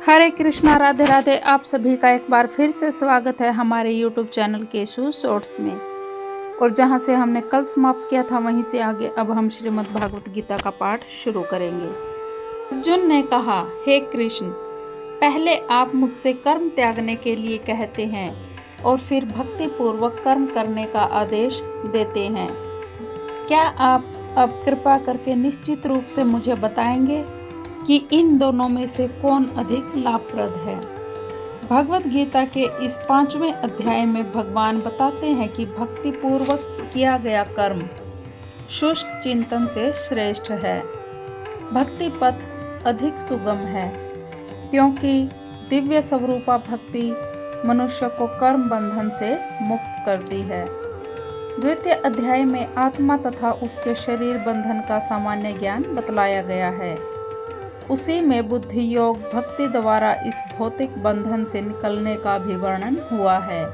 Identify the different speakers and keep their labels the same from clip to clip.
Speaker 1: हरे कृष्णा, राधे राधे। आप सभी का एक बार फिर से स्वागत है हमारे YouTube चैनल केशु शॉर्ट्स में। और जहां से हमने कल समाप्त किया था वहीं से आगे अब हम श्रीमद् भागवत गीता का पाठ शुरू करेंगे। अर्जुन ने कहा, हे कृष्ण, पहले आप मुझसे कर्म त्यागने के लिए कहते हैं और फिर भक्ति पूर्वक कर्म करने का आदेश देते हैं। क्या आप अब कृपा करके निश्चित रूप से मुझे बताएंगे कि इन दोनों में से कौन अधिक लाभप्रद है? भगवत गीता के इस 5वें अध्याय में भगवान बताते हैं कि भक्ति पूर्वक किया गया कर्म शुष्क चिंतन से श्रेष्ठ है। भक्ति पथ अधिक सुगम है क्योंकि दिव्य स्वरूपा भक्ति मनुष्य को कर्म बंधन से मुक्त करती है। द्वितीय अध्याय में आत्मा तथा उसके शरीर बंधन का सामान्य ज्ञान बतलाया गया है। उसी में बुद्धि योग भक्ति द्वारा इस भौतिक बंधन से निकलने का भी वर्णन हुआ है।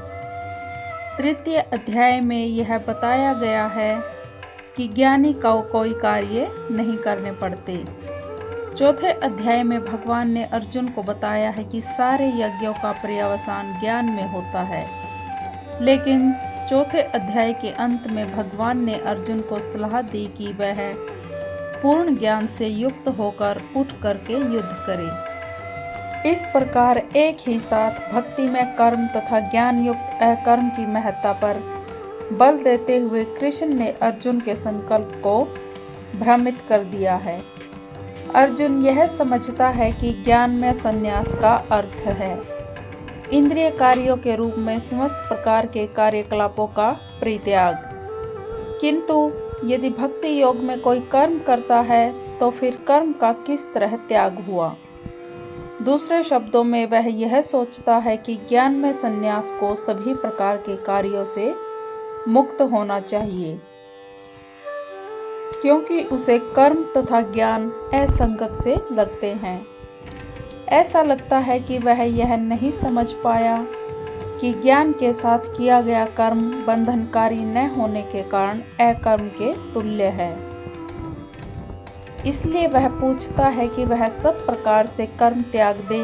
Speaker 1: तृतीय अध्याय में यह बताया गया है कि ज्ञानी को कोई कार्य नहीं करने पड़ते। चौथे अध्याय में भगवान ने अर्जुन को बताया है कि सारे यज्ञों का पर्यवसान ज्ञान में होता है। लेकिन चौथे अध्याय के अंत में भगवान ने अर्जुन को सलाह दी कि वह पूर्ण ज्ञान से युक्त होकर उठ करके युद्ध करे। इस प्रकार एक ही साथ भक्ति में कर्म तथा ज्ञान युक्त अकर्म की महत्ता पर बल देते हुए कृष्ण ने अर्जुन के संकल्प को भ्रमित कर दिया है। अर्जुन यह समझता है कि ज्ञान में संन्यास का अर्थ है इंद्रिय कार्यों के रूप में समस्त प्रकार के कार्यकलापों का परित्याग। किंतु यदि भक्ति योग में कोई कर्म करता है तो फिर कर्म का किस तरह त्याग हुआ? दूसरे शब्दों में वह यह सोचता है कि ज्ञान में संन्यास को सभी प्रकार के कार्यों से मुक्त होना चाहिए क्योंकि उसे कर्म तथा ज्ञान असंगत से लगते हैं। ऐसा लगता है कि वह यह नहीं समझ पाया कि ज्ञान के साथ किया गया कर्म बंधनकारी न होने के कारण अकर्म के तुल्य है। इसलिए वह पूछता है कि वह सब प्रकार से कर्म त्याग दे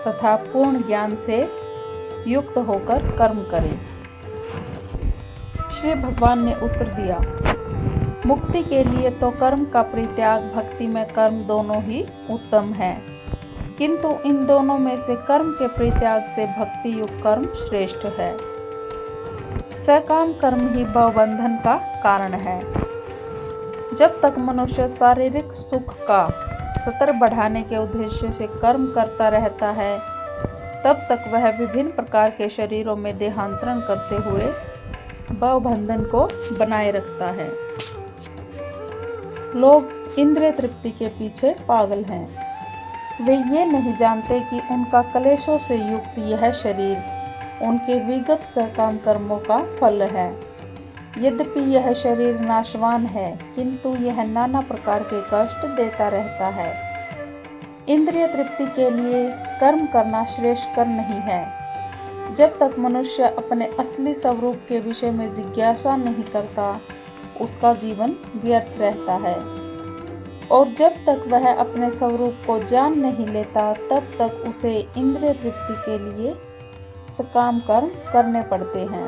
Speaker 1: तथा पूर्ण ज्ञान से युक्त होकर कर्म करे। श्री भगवान ने उत्तर दिया, मुक्ति के लिए तो कर्म का परित्याग भक्ति में कर्म दोनों ही उत्तम है, किंतु इन दोनों में से कर्म के परित्याग से भक्ति युक्त कर्म श्रेष्ठ है। सकाम कर्म ही भवबंधन का कारण है। जब तक मनुष्य शारीरिक सुख का स्तर बढ़ाने के उद्देश्य से कर्म करता रहता है तब तक वह विभिन्न प्रकार के शरीरों में देहांतरण करते हुए भवबंधन को बनाए रखता है। लोग इंद्रिय तृप्ति के पीछे पागल हैं। वे ये नहीं जानते कि उनका क्लेशों से युक्त यह शरीर उनके विगत सकाम कर्मों का फल है। यद्यपि यह शरीर नाशवान है किंतु यह नाना प्रकार के कष्ट देता रहता है। इंद्रिय तृप्ति के लिए कर्म करना श्रेष्ठ कर्म नहीं है। जब तक मनुष्य अपने असली स्वरूप के विषय में जिज्ञासा नहीं करता उसका जीवन व्यर्थ रहता है और जब तक वह अपने स्वरूप को जान नहीं लेता तब तक उसे इंद्रिय तृप्ति के लिए सकाम कर्म करने पड़ते हैं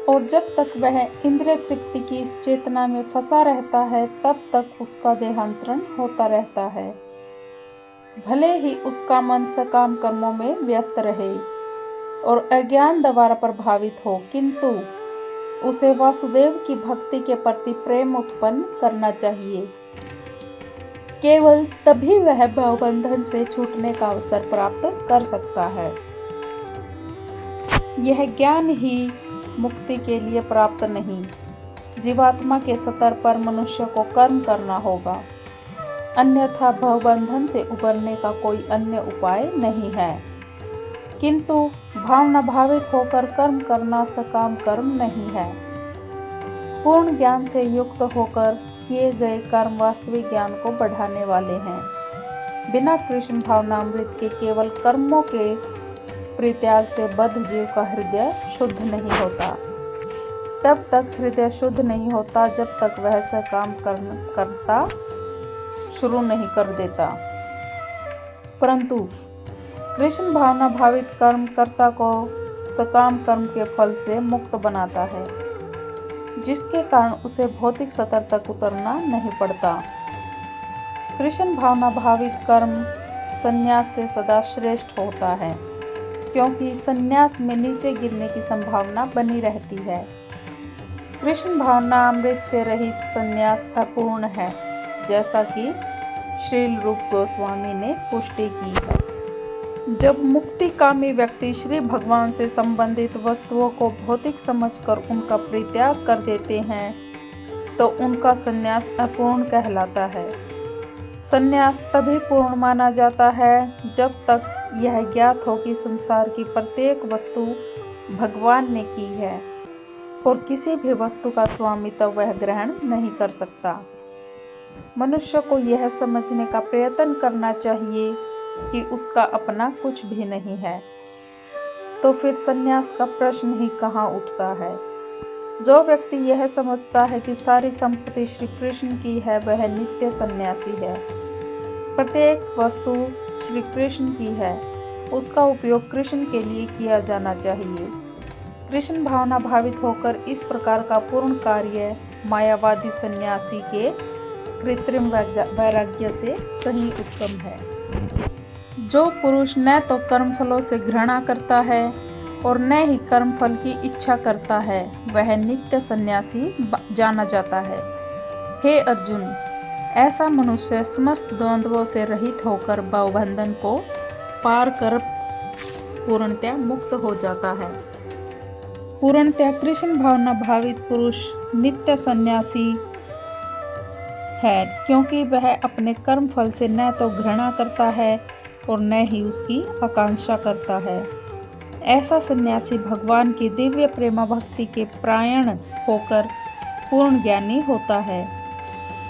Speaker 1: और जब तक वह इंद्रिय तृप्ति की इस चेतना में फंसा रहता है तब तक उसका देहांतरण होता रहता है। भले ही उसका मन सकाम कर्मों में व्यस्त रहे और अज्ञान द्वारा प्रभावित हो किंतु उसे वासुदेव की भक्ति के प्रति प्रेम उत्पन्न करना चाहिए। केवल तभी वह भवबंधन से छूटने का अवसर प्राप्त कर सकता है। यह ज्ञान ही मुक्ति के लिए प्राप्त नहीं, जीवात्मा के स्तर पर मनुष्य को कर्म करना होगा, अन्यथा भवबंधन से उबरने का कोई अन्य उपाय नहीं है। किंतु भावना भावित होकर कर्म करना सकाम कर्म नहीं है। पूर्ण ज्ञान से युक्त होकर किए गए कर्म वास्तविक ज्ञान को बढ़ाने वाले हैं। बिना कृष्ण भावनामृत के केवल कर्मों के परित्याग से बद्ध जीव का हृदय शुद्ध नहीं होता। तब तक हृदय शुद्ध नहीं होता जब तक वह सकाम कर्म करता शुरू नहीं कर देता। परंतु कृष्ण भावना भावित कर्म कर्ता को सकाम कर्म के फल से मुक्त बनाता है, जिसके कारण उसे भौतिक सतर तक उतरना नहीं पड़ता। कृष्ण भावना भावित कर्म संन्यास से सदा श्रेष्ठ होता है, क्योंकि संन्यास में नीचे गिरने की संभावना बनी रहती है। कृष्ण भावना अमृत से रहित संन्यास अपूर्ण है, जैसा कि श्रील रूप गोस्वामी ने पुष्टि की है। जब मुक्तिकामी व्यक्ति श्री भगवान से संबंधित वस्तुओं को भौतिक समझकर उनका परित्याग कर देते हैं, तो उनका संन्यास अपूर्ण कहलाता है। संन्यास तभी पूर्ण माना जाता है जब तक यह ज्ञात हो कि संसार की प्रत्येक वस्तु भगवान ने की है और किसी भी वस्तु का स्वामित्व वह ग्रहण नहीं कर सकता। मनुष्य को यह समझने का प्रयत्न करना चाहिए कि उसका अपना कुछ भी नहीं है, तो फिर संन्यास का प्रश्न ही कहाँ उठता है। जो व्यक्ति यह समझता है कि सारी संपत्ति श्री कृष्ण की है, वह नित्य सन्यासी है। प्रत्येक वस्तु श्री कृष्ण की है, उसका उपयोग कृष्ण के लिए किया जाना चाहिए। कृष्ण भावना भावित होकर इस प्रकार का पूर्ण कार्य मायावादी सन्यासी के कृत्रिम वैराग्य से कहीं उत्तम है। जो पुरुष न तो कर्मफलों से घृणा करता है और न ही कर्मफल की इच्छा करता है, वह नित्य सन्यासी जाना जाता है। हे अर्जुन, ऐसा मनुष्य समस्त द्वंद्वों से रहित होकर भवबंधन को पार कर पूर्णतया मुक्त हो जाता है। पूर्णतया कृष्ण भावना भावित पुरुष नित्य सन्यासी है, क्योंकि वह अपने कर्म फल से न तो घृणा करता है और न ही उसकी आकांक्षा करता है। ऐसा सन्यासी भगवान की दिव्य प्रेमा भक्ति के प्रायण होकर पूर्ण ज्ञानी होता है,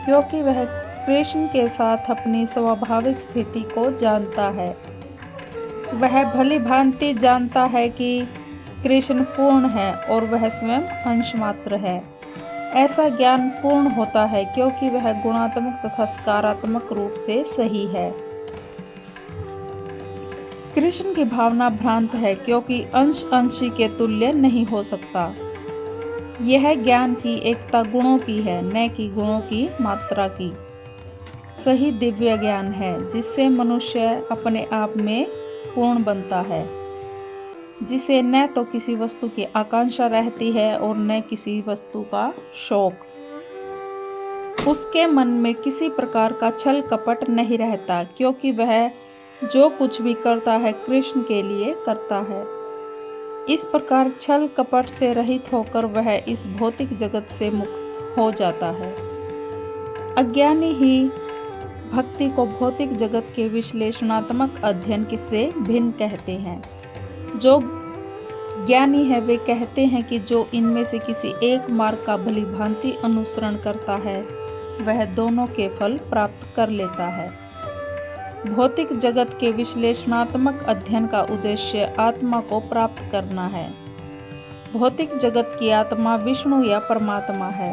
Speaker 1: क्योंकि वह कृष्ण के साथ अपनी स्वाभाविक स्थिति को जानता है। वह भली भांति जानता है कि कृष्ण पूर्ण है और वह स्वयं अंश मात्र है। ऐसा ज्ञान पूर्ण होता है क्योंकि वह गुणात्मक तथा सकारात्मक रूप से सही है। कृष्ण की भावना भ्रांत है, क्योंकि अंश अंशी के तुल्य नहीं हो सकता। यह ज्ञान की एकता गुणों की है, न कि गुणों की मात्रा की। सही दिव्य ज्ञान है जिससे मनुष्य अपने आप में पूर्ण बनता है, जिसे न तो किसी वस्तु की आकांक्षा रहती है और न किसी वस्तु का शौक। उसके मन में किसी प्रकार का छल कपट नहीं रहता, क्योंकि वह जो कुछ भी करता है कृष्ण के लिए करता है। इस प्रकार छल कपट से रहित होकर वह इस भौतिक जगत से मुक्त हो जाता है। अज्ञानी ही भक्ति को भौतिक जगत के विश्लेषणात्मक अध्ययन से भिन्न कहते हैं। जो ज्ञानी है वे कहते हैं कि जो इनमें से किसी एक मार्ग का भली भांति अनुसरण करता है, वह दोनों के फल प्राप्त कर लेता है। भौतिक जगत के विश्लेषणात्मक अध्ययन का उद्देश्य आत्मा को प्राप्त करना है। भौतिक जगत की आत्मा विष्णु या परमात्मा है।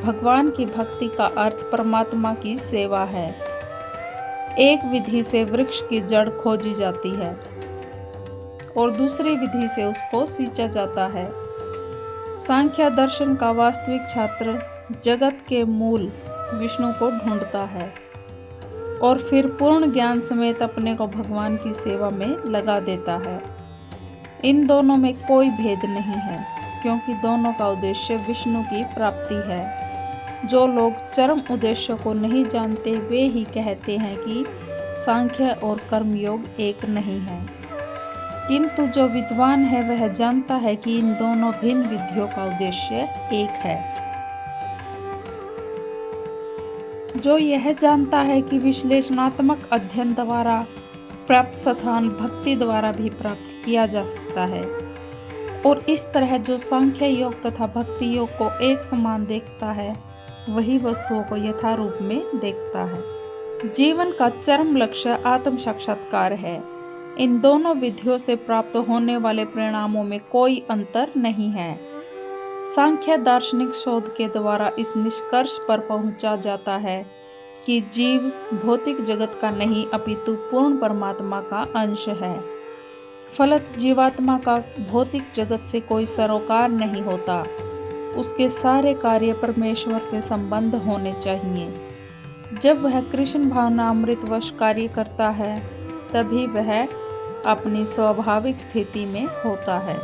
Speaker 1: भगवान की भक्ति का अर्थ परमात्मा की सेवा है। एक विधि से वृक्ष की जड़ खोजी जाती है और दूसरी विधि से उसको सींचा जाता है। सांख्य दर्शन का वास्तविक छात्र जगत के मूल विष्णु को ढूंढता है और फिर पूर्ण ज्ञान समेत अपने को भगवान की सेवा में लगा देता है। इन दोनों में कोई भेद नहीं है, क्योंकि दोनों का उद्देश्य विष्णु की प्राप्ति है। जो लोग चरम उद्देश्य को नहीं जानते, वे ही कहते हैं कि सांख्य और कर्मयोग एक नहीं है। किंतु जो विद्वान है वह जानता है कि इन दोनों भिन्न विधियों का उद्देश्य एक है। जो यह जानता है कि विश्लेषणात्मक अध्ययन द्वारा प्राप्त स्थान भक्ति द्वारा भी प्राप्त किया जा सकता है, और इस तरह जो सांख्य योग तथा भक्ति योग को एक समान देखता है, वही वस्तुओं को यथारूप में देखता है। जीवन का चरम लक्ष्य आत्म साक्षात्कार है। इन दोनों विधियों से प्राप्त होने वाले परिणामों में कोई अंतर नहीं है। सांख्य दार्शनिक शोध के द्वारा इस निष्कर्ष पर पहुंचा जाता है कि जीव भौतिक जगत का नहीं अपितु पूर्ण परमात्मा का अंश है। फलत जीवात्मा का भौतिक जगत से कोई सरोकार नहीं होता। उसके सारे कार्य परमेश्वर से संबंध होने चाहिए। जब वह कृष्ण भावनामृतवश कार्य करता है तभी वह अपनी स्वाभाविक स्थिति में होता है।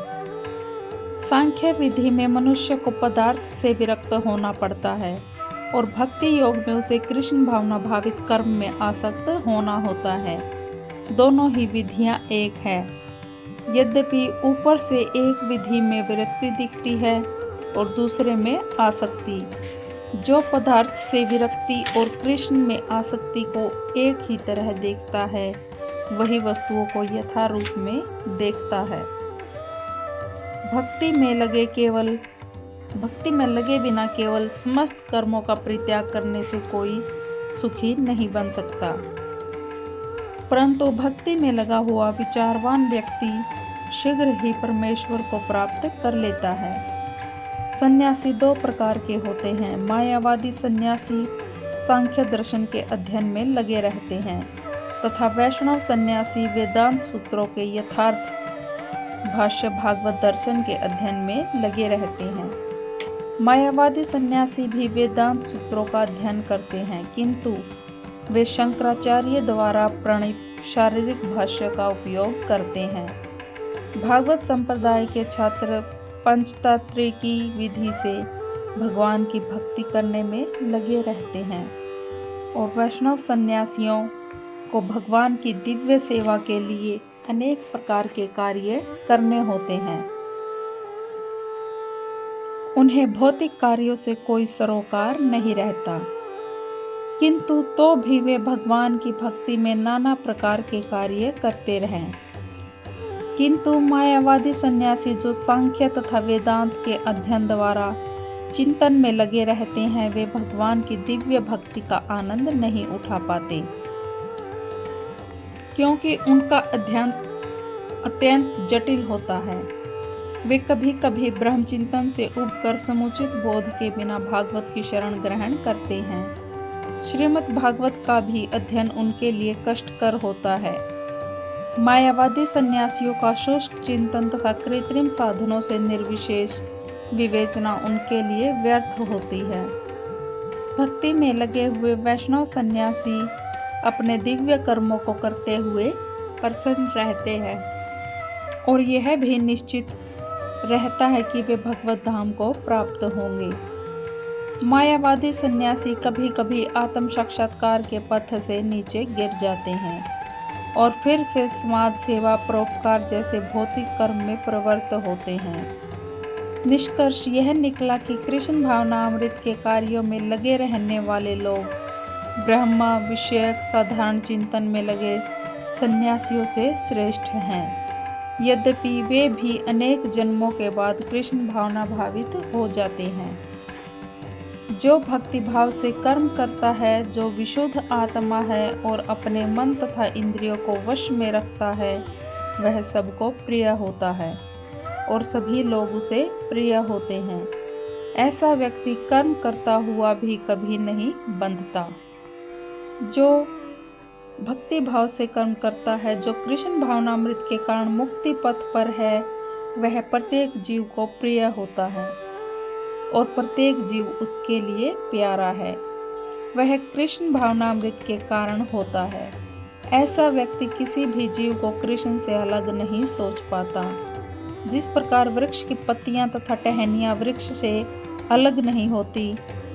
Speaker 1: सांख्य विधि में मनुष्य को पदार्थ से विरक्त होना पड़ता है और भक्ति योग में उसे कृष्ण भावना भावित कर्म में आसक्त होना होता है। दोनों ही विधियां एक है। यद्यपि ऊपर से एक विधि में विरक्ति दिखती है और दूसरे में आसक्ति। जो पदार्थ से विरक्ति और कृष्ण में आसक्ति को एक ही तरह देखता है वही वस्तुओं को यथारूप में देखता है। भक्ति में लगे बिना केवल समस्त कर्मों का परित्याग करने से कोई सुखी नहीं बन सकता, परंतु भक्ति में लगा हुआ विचारवान व्यक्ति शीघ्र ही परमेश्वर को प्राप्त कर लेता है। सन्यासी दो प्रकार के होते हैं। मायावादी सन्यासी सांख्य दर्शन के अध्ययन में लगे रहते हैं तथा वैष्णव सन्यासी वेदांत सूत्रों के यथार्थ भाष्य भागवत दर्शन के अध्ययन में लगे रहते हैं। मायावादी सन्यासी भी वेदांत सूत्रों का अध्ययन करते हैं, किंतु वे शंकराचार्य द्वारा प्रणीत शारीरिक भाष्य का उपयोग करते हैं। भागवत संप्रदाय के छात्र पंचतंत्र की विधि से भगवान की भक्ति करने में लगे रहते हैं और वैष्णव सन्यासियों को भगवान की दिव्य सेवा के लिए अनेक प्रकार के कार्य करने होते हैं। उन्हें भौतिक कार्यों से कोई सरोकार नहीं रहता, किंतु तो भी वे भगवान की भक्ति में नाना प्रकार के कार्य करते रहें। किंतु मायावादी सन्यासी जो सांख्य तथा वेदांत के अध्ययन द्वारा चिंतन में लगे रहते हैं वे भगवान की दिव्य भक्ति का आनंद नहीं उठा पाते, क्योंकि उनका अध्ययन अत्यंत जटिल होता है। वे कभी कभी ब्रह्म चिंतन से उबकर समुचित बोध के बिना भागवत की शरण ग्रहण करते हैं। श्रीमद् भागवत का भी अध्ययन उनके लिए कष्टकर होता है। मायावादी सन्यासियों का शुष्क चिंतन तथा कृत्रिम साधनों से निर्विशेष विवेचना उनके लिए व्यर्थ होती है। भक्ति में लगे हुए वैष्णव सन्यासी अपने दिव्य कर्मों को करते हुए प्रसन्न रहते हैं और यह भी निश्चित रहता है कि वे भगवत धाम को प्राप्त होंगे। मायावादी सन्यासी कभी कभी आत्म साक्षात्कार के पथ से नीचे गिर जाते हैं और फिर से समाज सेवा परोपकार जैसे भौतिक कर्म में प्रवृत्त होते हैं। निष्कर्ष यह निकला कि कृष्ण भावनामृत के कार्यों में लगे रहने वाले लोग ब्रह्मा विषयक साधारण चिंतन में लगे सन्यासियों से श्रेष्ठ हैं। यद्यपि वे भी अनेक जन्मों के बाद कृष्ण भावना भावित हो जाते हैं। जो भक्ति भाव से कर्म करता है, जो विशुद्ध आत्मा है और अपने मन तथा इंद्रियों को वश में रखता है, वह सबको प्रिय होता है और सभी लोग उसे प्रिय होते हैं। ऐसा व्यक्ति कर्म करता हुआ भी कभी नहीं बंधता। जो भक्ति भाव से कर्म करता है, जो कृष्ण भावनामृत के कारण मुक्ति पथ पर है, वह प्रत्येक जीव को प्रिय होता है और प्रत्येक जीव उसके लिए प्यारा है। वह कृष्ण भावनामृत के कारण होता है। ऐसा व्यक्ति किसी भी जीव को कृष्ण से अलग नहीं सोच पाता। जिस प्रकार वृक्ष की पत्तियां तथा टहनियां वृक्ष से अलग नहीं होती,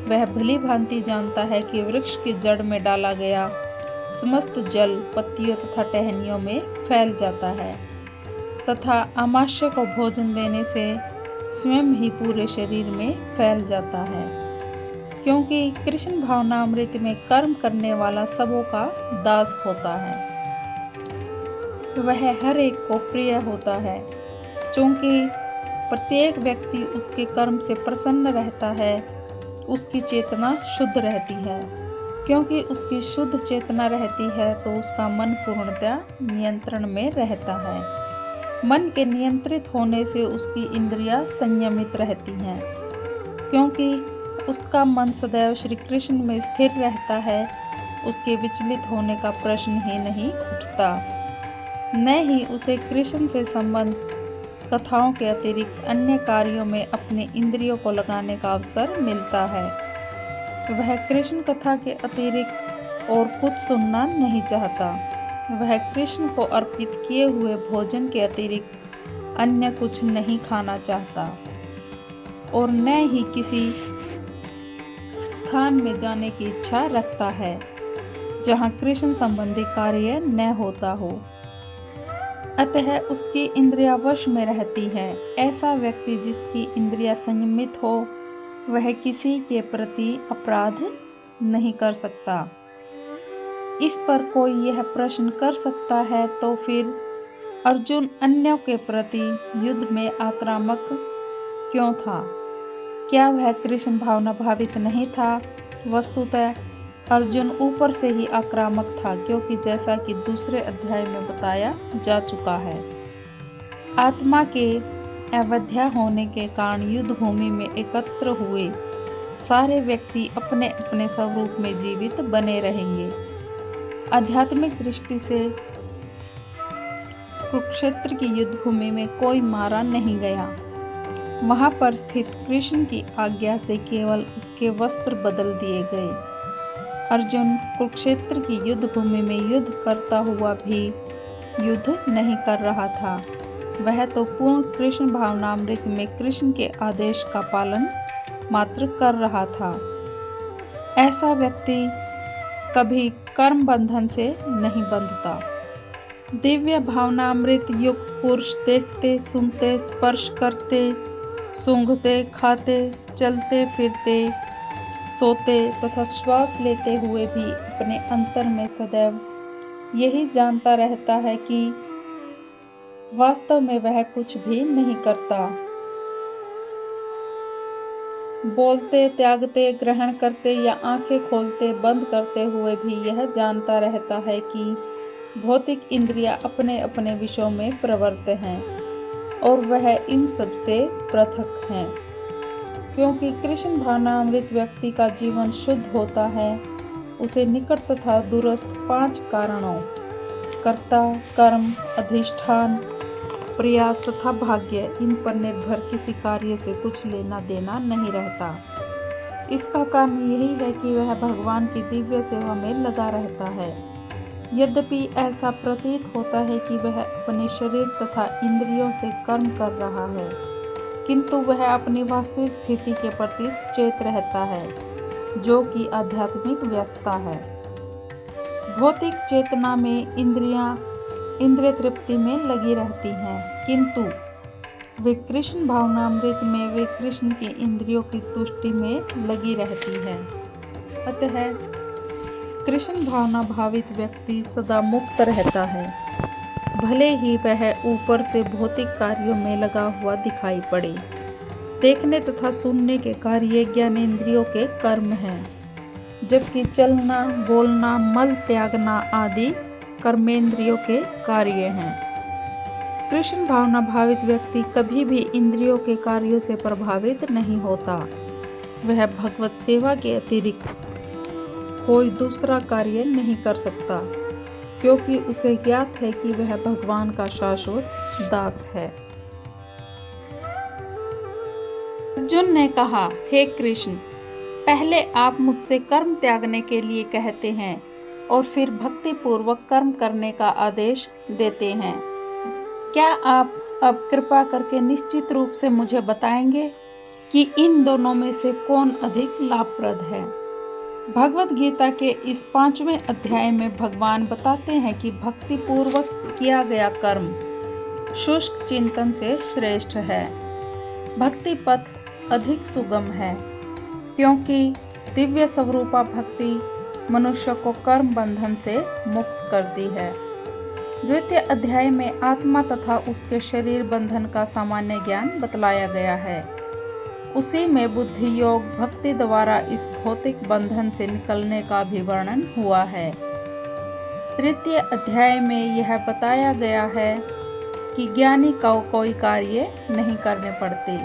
Speaker 1: वह भली भांति जानता है कि वृक्ष की जड़ में डाला गया समस्त जल पत्तियों तथा टहनियों में फैल जाता है तथा आमाशय को भोजन देने से स्वयं ही पूरे शरीर में फैल जाता है। क्योंकि कृष्ण भावनामृत में कर्म करने वाला सबों का दास होता है, वह हर एक को प्रिय होता है। क्योंकि प्रत्येक व्यक्ति उसके कर्म से प्रसन्न रहता है, उसकी चेतना शुद्ध रहती है। क्योंकि उसकी शुद्ध चेतना रहती है तो उसका मन पूर्णतया नियंत्रण में रहता है। मन के नियंत्रित होने से उसकी इंद्रियां संयमित रहती हैं। क्योंकि उसका मन सदैव श्री कृष्ण में स्थिर रहता है, उसके विचलित होने का प्रश्न ही नहीं उठता। न ही उसे कृष्ण से संबंध कथाओं के अतिरिक्त अन्य कार्यों में अपने इंद्रियों को लगाने का अवसर मिलता है। वह कृष्ण कथा के अतिरिक्त और कुछ सुनना नहीं चाहता। वह कृष्ण को अर्पित किए हुए भोजन के अतिरिक्त अन्य कुछ नहीं खाना चाहता और न ही किसी स्थान में जाने की इच्छा रखता है जहाँ कृष्ण संबंधी कार्य न होता हो। अतः उसकी इंद्रिया वश में रहती है। ऐसा व्यक्ति जिसकी इंद्रिया संयमित हो वह किसी के प्रति अपराध नहीं कर सकता। इस पर कोई यह प्रश्न कर सकता है तो फिर अर्जुन अन्यों के प्रति युद्ध में आक्रामक क्यों था? क्या वह कृष्ण भावना भावित नहीं था? वस्तुतः अर्जुन ऊपर से ही आक्रामक था, क्योंकि जैसा कि दूसरे अध्याय में बताया जा चुका है, आत्मा के अवध्या होने के कारण युद्ध भूमि में एकत्र हुए सारे व्यक्ति अपने अपने स्वरूप में जीवित बने रहेंगे। आध्यात्मिक दृष्टि से कुरुक्षेत्र की युद्ध भूमि में कोई मारा नहीं गया। वहां पर स्थित कृष्ण की आज्ञा से केवल उसके वस्त्र बदल दिए गए। अर्जुन कुरुक्षेत्र की युद्ध भूमि में युद्ध करता हुआ भी युद्ध नहीं कर रहा था। वह तो पूर्ण कृष्ण भावनामृत में कृष्ण के आदेश का पालन मात्र कर रहा था। ऐसा व्यक्ति कभी कर्म बंधन से नहीं बंधता। दिव्य भावनामृत युक्त पुरुष देखते, सुनते, स्पर्श करते, सूंघते, खाते, चलते फिरते, सोते तथा श्वास लेते हुए भी अपने अंतर में सदैव यही जानता रहता है कि वास्तव में वह कुछ भी नहीं करता। बोलते, त्यागते, ग्रहण करते या आंखें खोलते बंद करते हुए भी यह जानता रहता है कि भौतिक इंद्रियां अपने अपने विषयों में प्रवृत्त हैं और वह इन सब से पृथक हैं। क्योंकि कृष्ण भावनामृत व्यक्ति का जीवन शुद्ध होता है, उसे निकट तथा दूरस्थ 5 कारणों कर्ता, कर्म, अधिष्ठान, प्रयास तथा भाग्य, इन पर निर्भर किसी कार्य से कुछ लेना देना नहीं रहता। इसका कारण यही है कि वह भगवान की दिव्य सेवा में लगा रहता है। यद्यपि ऐसा प्रतीत होता है कि वह अपने शरीर तथा इंद्रियों से कर्म कर रहा है, किंतु वह अपनी वास्तविक स्थिति के प्रति सचेत रहता है, जो कि आध्यात्मिक व्यस्तता है। भौतिक चेतना में इंद्रिय तृप्ति में लगी रहती हैं, किंतु वे कृष्ण भावनामृत में वे कृष्ण की इंद्रियों की तुष्टि में लगी रहती है। अतः कृष्ण भावना भावित व्यक्ति सदा मुक्त रहता है, भले ही वह ऊपर से भौतिक कार्यों में लगा हुआ दिखाई पड़े। देखने तथा सुनने के कार्य ज्ञानेंद्रियों के कर्म हैं, जबकि चलना, बोलना, मल त्यागना आदि कर्मेंद्रियों के कार्य हैं। कृष्ण भावना भावित व्यक्ति कभी भी इंद्रियों के कार्यों से प्रभावित नहीं होता। वह भगवत सेवा के अतिरिक्त कोई दूसरा कार्य नहीं कर सकता, क्योंकि उसे ज्ञात है कि वह भगवान का शाश्वत दास है। अर्जुन ने कहा, हे कृष्ण, पहले आप मुझसे कर्म त्यागने के लिए कहते हैं और फिर भक्ति पूर्वक कर्म करने का आदेश देते हैं। क्या आप अब कृपा करके निश्चित रूप से मुझे बताएंगे कि इन दोनों में से कौन अधिक लाभप्रद है? भगवत गीता के इस 5वें अध्याय में भगवान बताते हैं कि भक्ति पूर्वक किया गया कर्म शुष्क चिंतन से श्रेष्ठ है। भक्ति पथ अधिक सुगम है, क्योंकि दिव्य स्वरूपा भक्ति मनुष्य को कर्म बंधन से मुक्त करती है। द्वितीय अध्याय में आत्मा तथा उसके शरीर बंधन का सामान्य ज्ञान बतलाया गया है। उसी में बुद्धि योग भक्ति द्वारा इस भौतिक बंधन से निकलने का भी वर्णन हुआ है। तृतीय अध्याय में यह बताया गया है कि ज्ञानी को कोई कार्य नहीं करने पड़ते।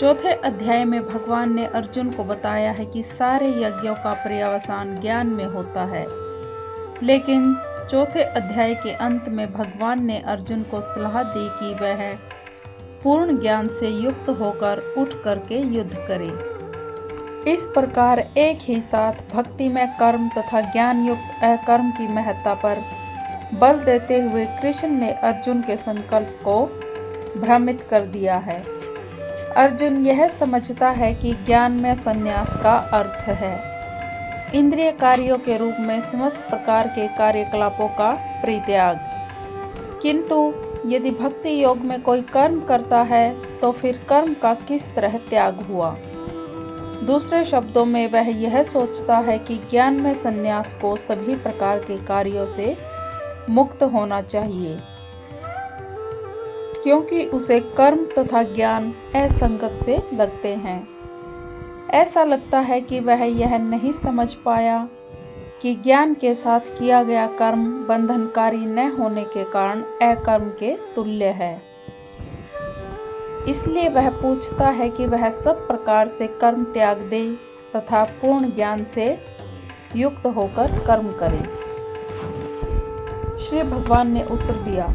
Speaker 1: चौथे अध्याय में भगवान ने अर्जुन को बताया है कि सारे यज्ञों का पर्यवसान ज्ञान में होता है, लेकिन चौथे अध्याय के अंत में भगवान ने अर्जुन को सलाह दी कि वह पूर्ण ज्ञान से युक्त होकर उठ करके युद्ध करे। इस प्रकार एक ही साथ भक्ति में कर्म तथा ज्ञान युक्त अकर्म की महत्ता पर बल देते हुए कृष्ण ने अर्जुन के संकल्प को भ्रमित कर दिया है। अर्जुन यह समझता है कि ज्ञान में संन्यास का अर्थ है इंद्रिय कार्यों के रूप में समस्त प्रकार के कार्यकलापों का परित्याग, किंतु यदि भक्ति योग में कोई कर्म करता है तो फिर कर्म का किस तरह त्याग हुआ। दूसरे शब्दों में वह यह सोचता है कि ज्ञान में संन्यास को सभी प्रकार के कार्यों से मुक्त होना चाहिए, क्योंकि उसे कर्म तथा ज्ञान असंगत से लगते हैं। ऐसा लगता है कि वह यह नहीं समझ पाया कि ज्ञान के साथ किया गया कर्म बंधनकारी न होने के कारण अकर्म के तुल्य है। इसलिए वह पूछता है कि वह सब प्रकार से कर्म त्याग दे तथा पूर्ण ज्ञान से युक्त होकर कर्म करे। श्री भगवान ने उत्तर दिया,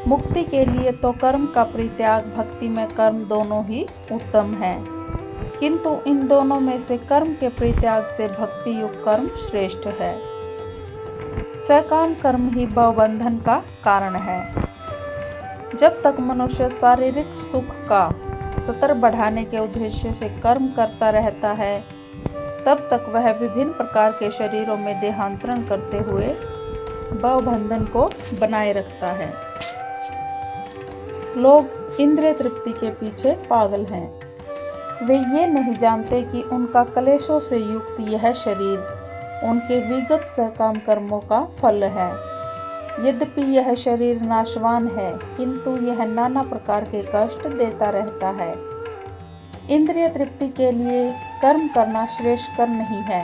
Speaker 1: मुक्ति के लिए तो कर्म का परित्याग, भक्ति में कर्म दोनों ही उत्तम है, किंतु इन दोनों में से कर्म के परित्याग से भक्ति युक्त कर्म श्रेष्ठ है। सकाम कर्म ही भवबंधन का कारण है। जब तक मनुष्य शारीरिक सुख का स्तर बढ़ाने के उद्देश्य से कर्म करता रहता है, तब तक वह विभिन्न प्रकार के शरीरों में देहांतरण करते हुए भवबंधन को बनाए रखता है। लोग इंद्रिय तृप्ति के पीछे पागल हैं। वे ये नहीं जानते कि उनका क्लेशों से युक्त यह शरीर उनके विगत सकाम कर्मों का फल है। यद्यपि यह शरीर नाशवान है, किंतु यह नाना प्रकार के कष्ट देता रहता है। इंद्रिय तृप्ति के लिए कर्म करना श्रेष्ठ कर्म नहीं है।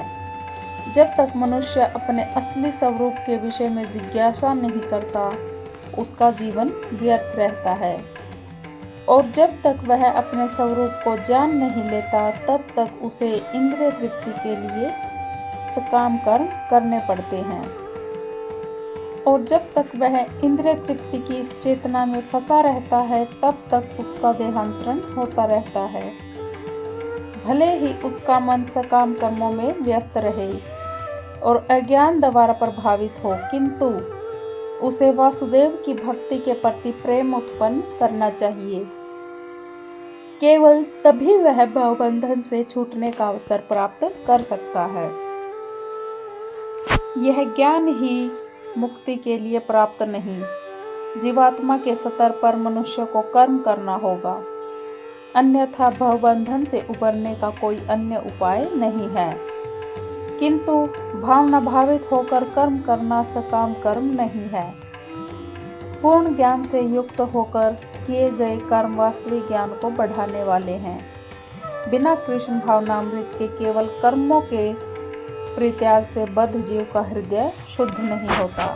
Speaker 1: जब तक मनुष्य अपने असली स्वरूप के विषय में जिज्ञासा नहीं करता, उसका जीवन व्यर्थ रहता है, और जब तक वह अपने स्वरूप को जान नहीं लेता, तब तक उसे इंद्रिय तृप्ति के लिए सकाम कर्म करने पड़ते हैं। और जब तक वह इंद्रिय तृप्ति की इस चेतना में फंसा रहता है, तब तक उसका देहांतरण होता रहता है। भले ही उसका मन सकाम कर्मों में व्यस्त रहे और अज्ञान द्वारा प्रभावित हो, किंतु उसे वासुदेव की भक्ति के प्रति प्रेम उत्पन्न करना चाहिए। केवल तभी वह भवबंधन से छूटने का अवसर प्राप्त कर सकता है। यह ज्ञान ही मुक्ति के लिए प्राप्त नहीं, जीवात्मा के स्तर पर मनुष्य को कर्म करना होगा, अन्यथा भवबंधन से उबरने का कोई अन्य उपाय नहीं है। किंतु भावना भावित होकर कर्म करना सकाम कर्म नहीं है। पूर्ण ज्ञान से युक्त होकर किए गए कर्म वास्तविक ज्ञान को बढ़ाने वाले हैं। बिना कृष्ण भावनामृत के केवल कर्मों के परित्याग से बद्ध जीव का हृदय शुद्ध नहीं होता।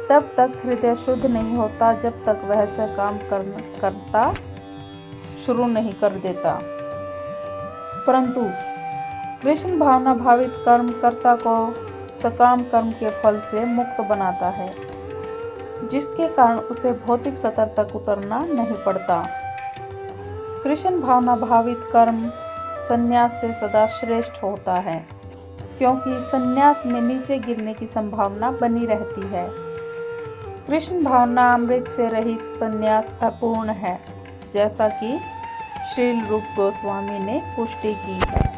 Speaker 1: तब तक हृदय शुद्ध नहीं होता जब तक वह सकाम कर्म करता शुरू नहीं कर देता। परंतु कृष्ण भावना भावित कर्म कर्ता को सकाम कर्म के फल से मुक्त बनाता है, जिसके कारण उसे भौतिक स्तर तक उतरना नहीं पड़ता। कृष्ण भावना भावित कर्म संन्यास से सदा श्रेष्ठ होता है, क्योंकि संन्यास में नीचे गिरने की संभावना बनी रहती है। कृष्ण भावना अमृत से रहित संन्यास अपूर्ण है, जैसा कि श्रील रूप गोस्वामी ने पुष्टि की है।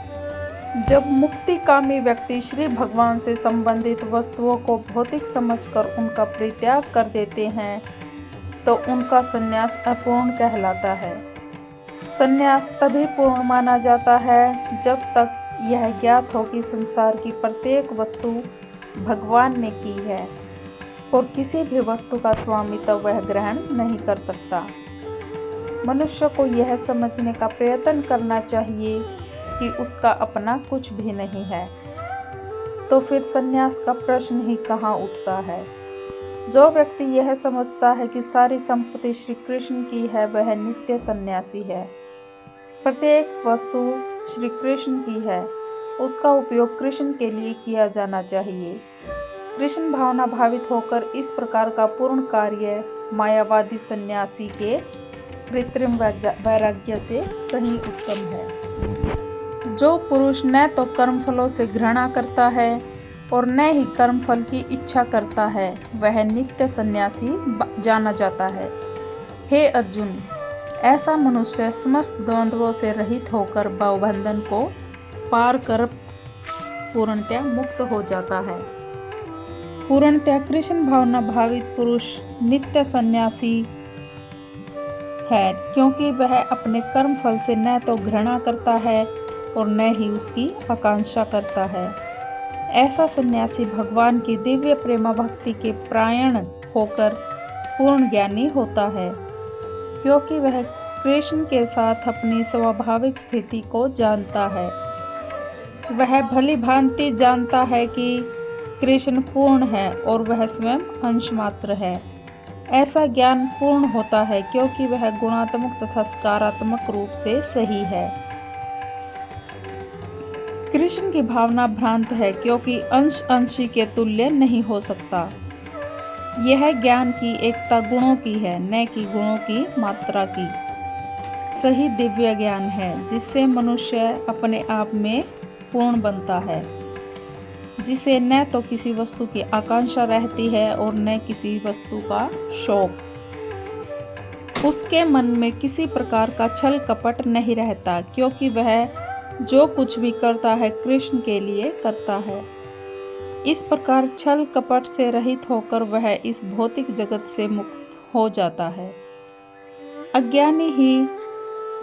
Speaker 1: जब मुक्तिकामी व्यक्ति श्री भगवान से संबंधित वस्तुओं को भौतिक समझकर उनका परित्याग कर देते हैं, तो उनका संन्यास अपूर्ण कहलाता है। संन्यास तभी पूर्ण माना जाता है जब तक यह ज्ञात हो कि संसार की प्रत्येक वस्तु भगवान ने की है और किसी भी वस्तु का स्वामित्व वह ग्रहण नहीं कर सकता। मनुष्य को यह समझने का प्रयत्न करना चाहिए कि उसका अपना कुछ भी नहीं है, तो फिर संन्यास का प्रश्न ही कहाँ उठता है। जो व्यक्ति यह समझता है कि सारी संपत्ति श्री कृष्ण की है, वह नित्य सन्यासी है। प्रत्येक वस्तु श्री कृष्ण की है, उसका उपयोग कृष्ण के लिए किया जाना चाहिए। कृष्ण भावना भावित होकर इस प्रकार का पूर्ण कार्य मायावादी सन्यासी के कृत्रिम वैराग्य से कहीं उत्तम है। जो पुरुष न तो कर्मफलों से घृणा करता है और न ही कर्मफल की इच्छा करता है, वह नित्य सन्यासी जाना जाता है। हे अर्जुन, ऐसा मनुष्य समस्त द्वंद्वों से रहित होकर भवबंधन को पार कर पूर्णतया मुक्त हो जाता है। पूर्णतया कृष्ण भावना भावित पुरुष नित्य सन्यासी है, क्योंकि वह अपने कर्म फल से न तो घृणा करता है और न ही उसकी आकांक्षा करता है। ऐसा सन्यासी भगवान की दिव्य प्रेमा भक्ति के प्रायण होकर पूर्ण ज्ञानी होता है, क्योंकि वह कृष्ण के साथ अपनी स्वाभाविक स्थिति को जानता है। वह भली भांति जानता है कि कृष्ण पूर्ण है और वह स्वयं अंश मात्र है। ऐसा ज्ञान पूर्ण होता है क्योंकि वह गुणात्मक तथा सकारात्मक रूप से सही है। कृष्ण की भावना भ्रांत है क्योंकि अंश अंशी के तुल्य नहीं हो सकता। यह ज्ञान की एकता गुणों की है, न कि गुणों की मात्रा की। सही दिव्य ज्ञान है जिससे मनुष्य अपने आप में पूर्ण बनता है, जिसे न तो किसी वस्तु की आकांक्षा रहती है और न किसी वस्तु का शौक। उसके मन में किसी प्रकार का छल कपट नहीं रहता, क्योंकि वह जो कुछ भी करता है कृष्ण के लिए करता है। इस प्रकार छल कपट से रहित होकर वह इस भौतिक जगत से मुक्त हो जाता है। अज्ञानी ही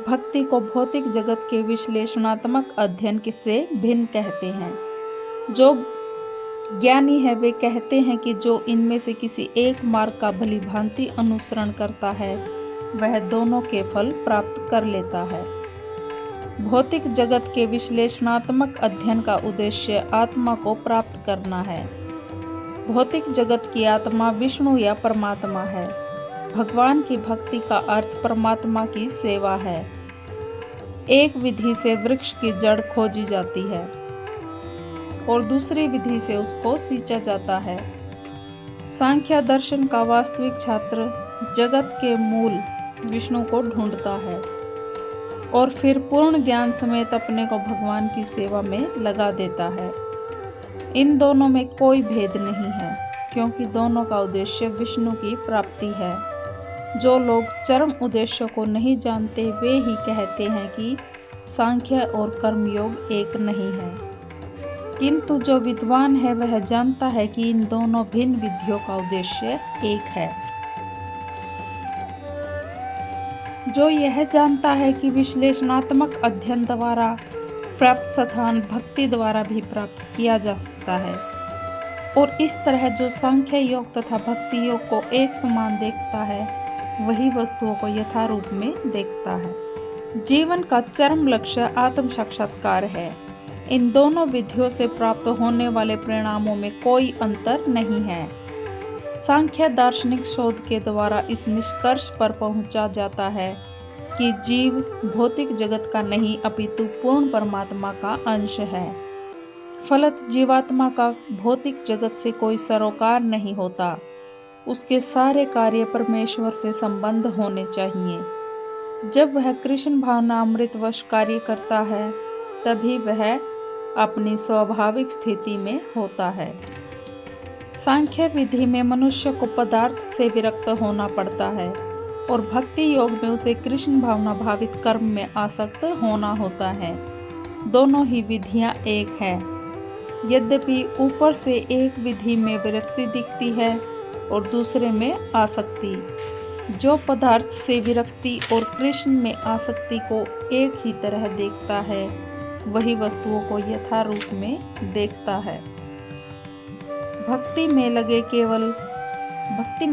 Speaker 1: भक्ति को भौतिक जगत के विश्लेषणात्मक अध्ययन से भिन्न कहते हैं। जो ज्ञानी है वे कहते हैं कि जो इनमें से किसी एक मार्ग का भली भांति अनुसरण करता है, वह दोनों के फल प्राप्त कर लेता है। भौतिक जगत के विश्लेषणात्मक अध्ययन का उद्देश्य आत्मा को प्राप्त करना है। भौतिक जगत की आत्मा विष्णु या परमात्मा है। भगवान की भक्ति का अर्थ परमात्मा की सेवा है। एक विधि से वृक्ष की जड़ खोजी जाती है और दूसरी विधि से उसको सींचा जाता है। सांख्य दर्शन का वास्तविक छात्र जगत के मूल विष्णु को ढूंढता है और फिर पूर्ण ज्ञान समेत अपने को भगवान की सेवा में लगा देता है। इन दोनों में कोई भेद नहीं है, क्योंकि दोनों का उद्देश्य विष्णु की प्राप्ति है। जो लोग चरम उद्देश्य को नहीं जानते वे ही कहते हैं कि सांख्य और कर्मयोग एक नहीं है, किंतु जो विद्वान है वह जानता है कि इन दोनों भिन्न विधियों का उद्देश्य एक है। जो यह जानता है कि विश्लेषणात्मक अध्ययन द्वारा प्राप्त स्थान भक्ति द्वारा भी प्राप्त किया जा सकता है, और इस तरह जो सांख्य योग तथा भक्ति योग को एक समान देखता है, वही वस्तुओं को यथारूप में देखता है। जीवन का चरम लक्ष्य आत्म साक्षात्कार है। इन दोनों विधियों से प्राप्त होने वाले परिणामों में कोई अंतर नहीं है। सांख्य दार्शनिक शोध के द्वारा इस निष्कर्ष पर पहुंचा जाता है कि जीव भौतिक जगत का नहीं अपितु पूर्ण परमात्मा का अंश है। फलत जीवात्मा का भौतिक जगत से कोई सरोकार नहीं होता। उसके सारे कार्य परमेश्वर से संबंध होने चाहिए। जब वह कृष्ण भावना अमृतवश कार्य करता है, तभी वह अपनी स्वाभाविक स्थिति में होता है। सांख्य विधि में मनुष्य को पदार्थ से विरक्त होना पड़ता है और भक्ति योग में उसे कृष्ण भावना भावित कर्म में आसक्त होना होता है। दोनों ही विधियां एक है, यद्यपि ऊपर से एक विधि में विरक्ति दिखती है और दूसरे में आसक्ति। जो पदार्थ से विरक्ति और कृष्ण में आसक्ति को एक ही तरह देखता है, वही वस्तुओं को यथारूप में देखता है। भक्ति में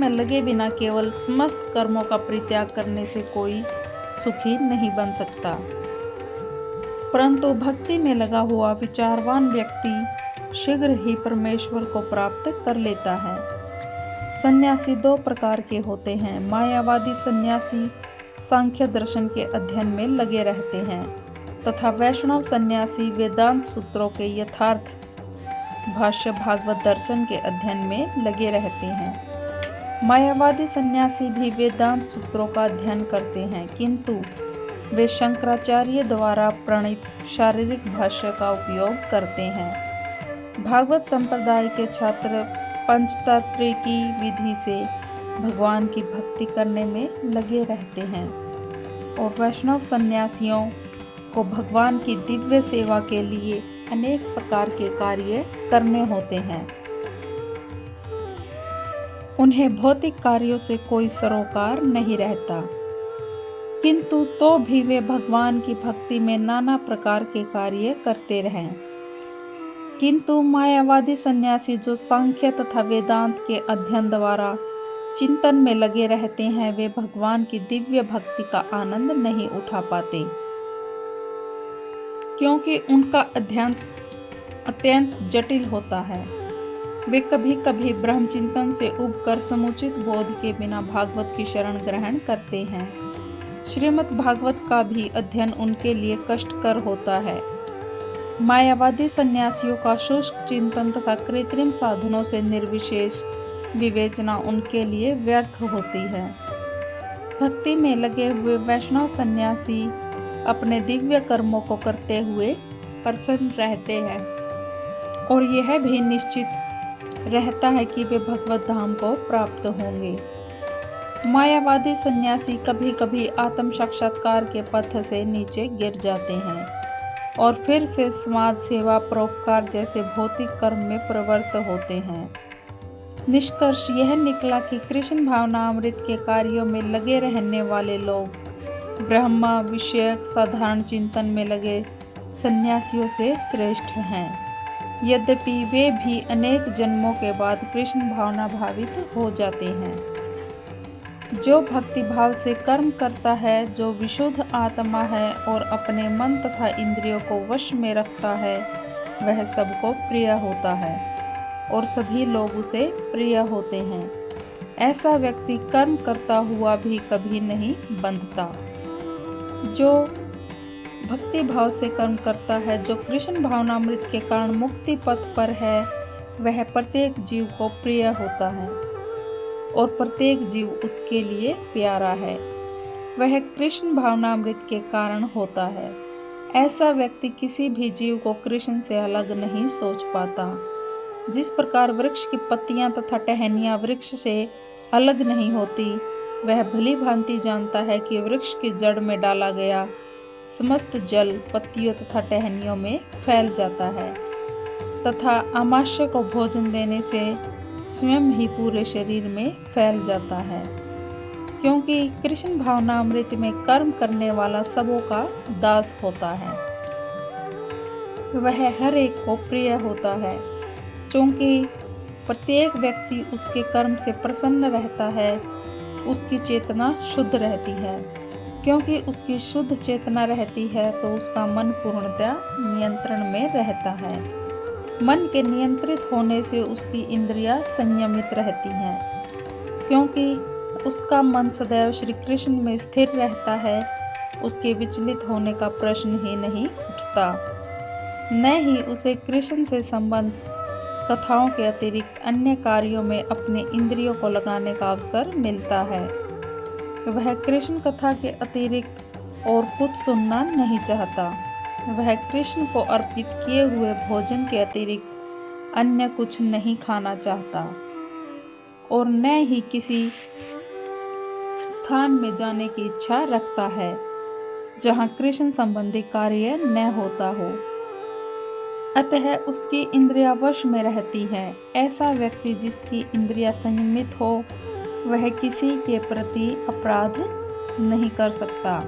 Speaker 1: लगे बिना केवल समस्त कर्मों का परित्याग करने से कोई सुखी नहीं बन सकता, परंतु भक्ति में लगा हुआ विचारवान व्यक्ति शीघ्र ही परमेश्वर को प्राप्त कर लेता है। सन्यासी दो प्रकार के होते हैं। मायावादी सन्यासी सांख्य दर्शन के अध्ययन में लगे रहते हैं तथा वैष्णव सन्यासी वेदांत सूत्रों के यथार्थ भाष्य भागवत दर्शन के अध्ययन में लगे रहते हैं। मायावादी सन्यासी भी वेदांत सूत्रों का अध्ययन करते हैं, किंतु वे शंकराचार्य द्वारा प्रणीत शारीरिक भाष्य का उपयोग करते हैं। भागवत संप्रदाय के छात्र पंचतंत्र की विधि से भगवान की भक्ति करने में लगे रहते हैं और वैष्णव सन्यासियों को भगवान की दिव्य सेवा के लिए अनेक प्रकार के कार्य करने होते हैं। उन्हें भौतिक कार्यों से कोई सरोकार नहीं रहता, किंतु तो भी वे भगवान की भक्ति में नाना प्रकार के कार्य करते रहें। किंतु मायावादी सन्यासी जो सांख्य तथा वेदांत के अध्ययन द्वारा चिंतन में लगे रहते हैं, वे भगवान की दिव्य भक्ति का आनंद नहीं उठा पाते, क्योंकि उनका अध्ययन अत्यंत जटिल होता है। वे कभी कभी ब्रह्मचिंतन से उबकर समुचित बोध के बिना भागवत की शरण ग्रहण करते हैं। श्रीमद् भागवत का भी अध्ययन उनके लिए कष्टकर होता है। मायावादी सन्यासियों का शुष्क चिंतन तथा कृत्रिम साधनों से निर्विशेष विवेचना उनके लिए व्यर्थ होती है। भक्ति में लगे हुए वैष्णव सन्यासी अपने दिव्य कर्मों को करते हुए प्रसन्न रहते हैं और यह भी निश्चित रहता है कि वे भगवत धाम को प्राप्त होंगे। मायावादी सन्यासी कभी कभी आत्म साक्षात्कार के पथ से नीचे गिर जाते हैं और फिर से समाज सेवा परोपकार जैसे भौतिक कर्म में प्रवृत्त होते हैं। निष्कर्ष यह निकला कि कृष्ण भावनामृत के कार्यों में लगे रहने वाले लोग ब्रह्मा विषयक साधारण चिंतन में लगे सन्यासियों से श्रेष्ठ हैं, यद्यपि वे भी अनेक जन्मों के बाद कृष्ण भावना भावित हो जाते हैं। जो भक्ति भाव से कर्म करता है, जो विशुद्ध आत्मा है और अपने मन तथा इंद्रियों को वश में रखता है, वह सबको प्रिय होता है और सभी लोग उसे प्रिय होते हैं। ऐसा व्यक्ति कर्म करता हुआ भी कभी नहीं बंधता। जो भक्ति भाव से कर्म करता है, जो कृष्ण भावनामृत के कारण मुक्ति पथ पर है, वह प्रत्येक जीव को प्रिय होता है और प्रत्येक जीव उसके लिए प्यारा है। वह कृष्ण भावनामृत के कारण होता है। ऐसा व्यक्ति किसी भी जीव को कृष्ण से अलग नहीं सोच पाता। जिस प्रकार वृक्ष की पत्तियां तथा टहनियां वृक्ष से अलग नहीं होती, वह भली भांति जानता है कि वृक्ष की जड़ में डाला गया समस्त जल पत्तियों तथा टहनियों में फैल जाता है तथा आमाशय को भोजन देने से स्वयं ही पूरे शरीर में फैल जाता है, क्योंकि कृष्ण भावनामृत में कर्म करने वाला सबों का दास होता है। वह हर एक को प्रिय होता है, क्योंकि प्रत्येक व्यक्ति उसके कर्म से प्रसन्न रहता है। उसकी चेतना शुद्ध रहती है, क्योंकि उसकी शुद्ध चेतना रहती है तो उसका मन पूर्णतया नियंत्रण में रहता है। मन के नियंत्रित होने से उसकी इंद्रियां संयमित रहती हैं, क्योंकि उसका मन सदैव श्री कृष्ण में स्थिर रहता है। उसके विचलित होने का प्रश्न ही नहीं उठता। न ही उसे कृष्ण से संबंध कथाओं के अतिरिक्त अन्य कार्यों में अपने इंद्रियों को लगाने का अवसर मिलता है। वह कृष्ण कथा के अतिरिक्त और कुछ सुनना नहीं चाहता। वह कृष्ण को अर्पित किए हुए भोजन के अतिरिक्त अन्य कुछ नहीं खाना चाहता और न ही किसी स्थान में जाने की इच्छा रखता है जहाँ कृष्ण संबंधी कार्य न होता हो। अतः उसकी इंद्रियां वश में रहती है। ऐसा व्यक्ति जिसकी इंद्रियां संयमित हो, वह किसी के प्रति अपराध नहीं कर सकता।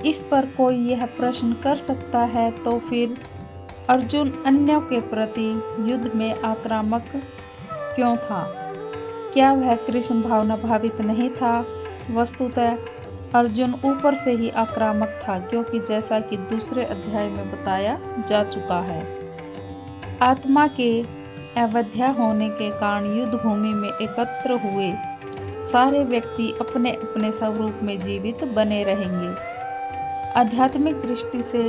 Speaker 1: इस पर कोई यह प्रश्न कर सकता है, तो फिर अर्जुन अन्यों के प्रति युद्ध में आक्रामक क्यों था? क्या वह कृष्ण भावना भावित नहीं था? वस्तुतः अर्जुन ऊपर से ही आक्रामक था, क्योंकि जैसा कि दूसरे अध्याय में बताया जा चुका है, आत्मा के अवध्या होने के कारण युद्ध भूमि में एकत्र हुए सारे व्यक्ति अपने अपने स्वरूप में जीवित बने रहेंगे। आध्यात्मिक दृष्टि से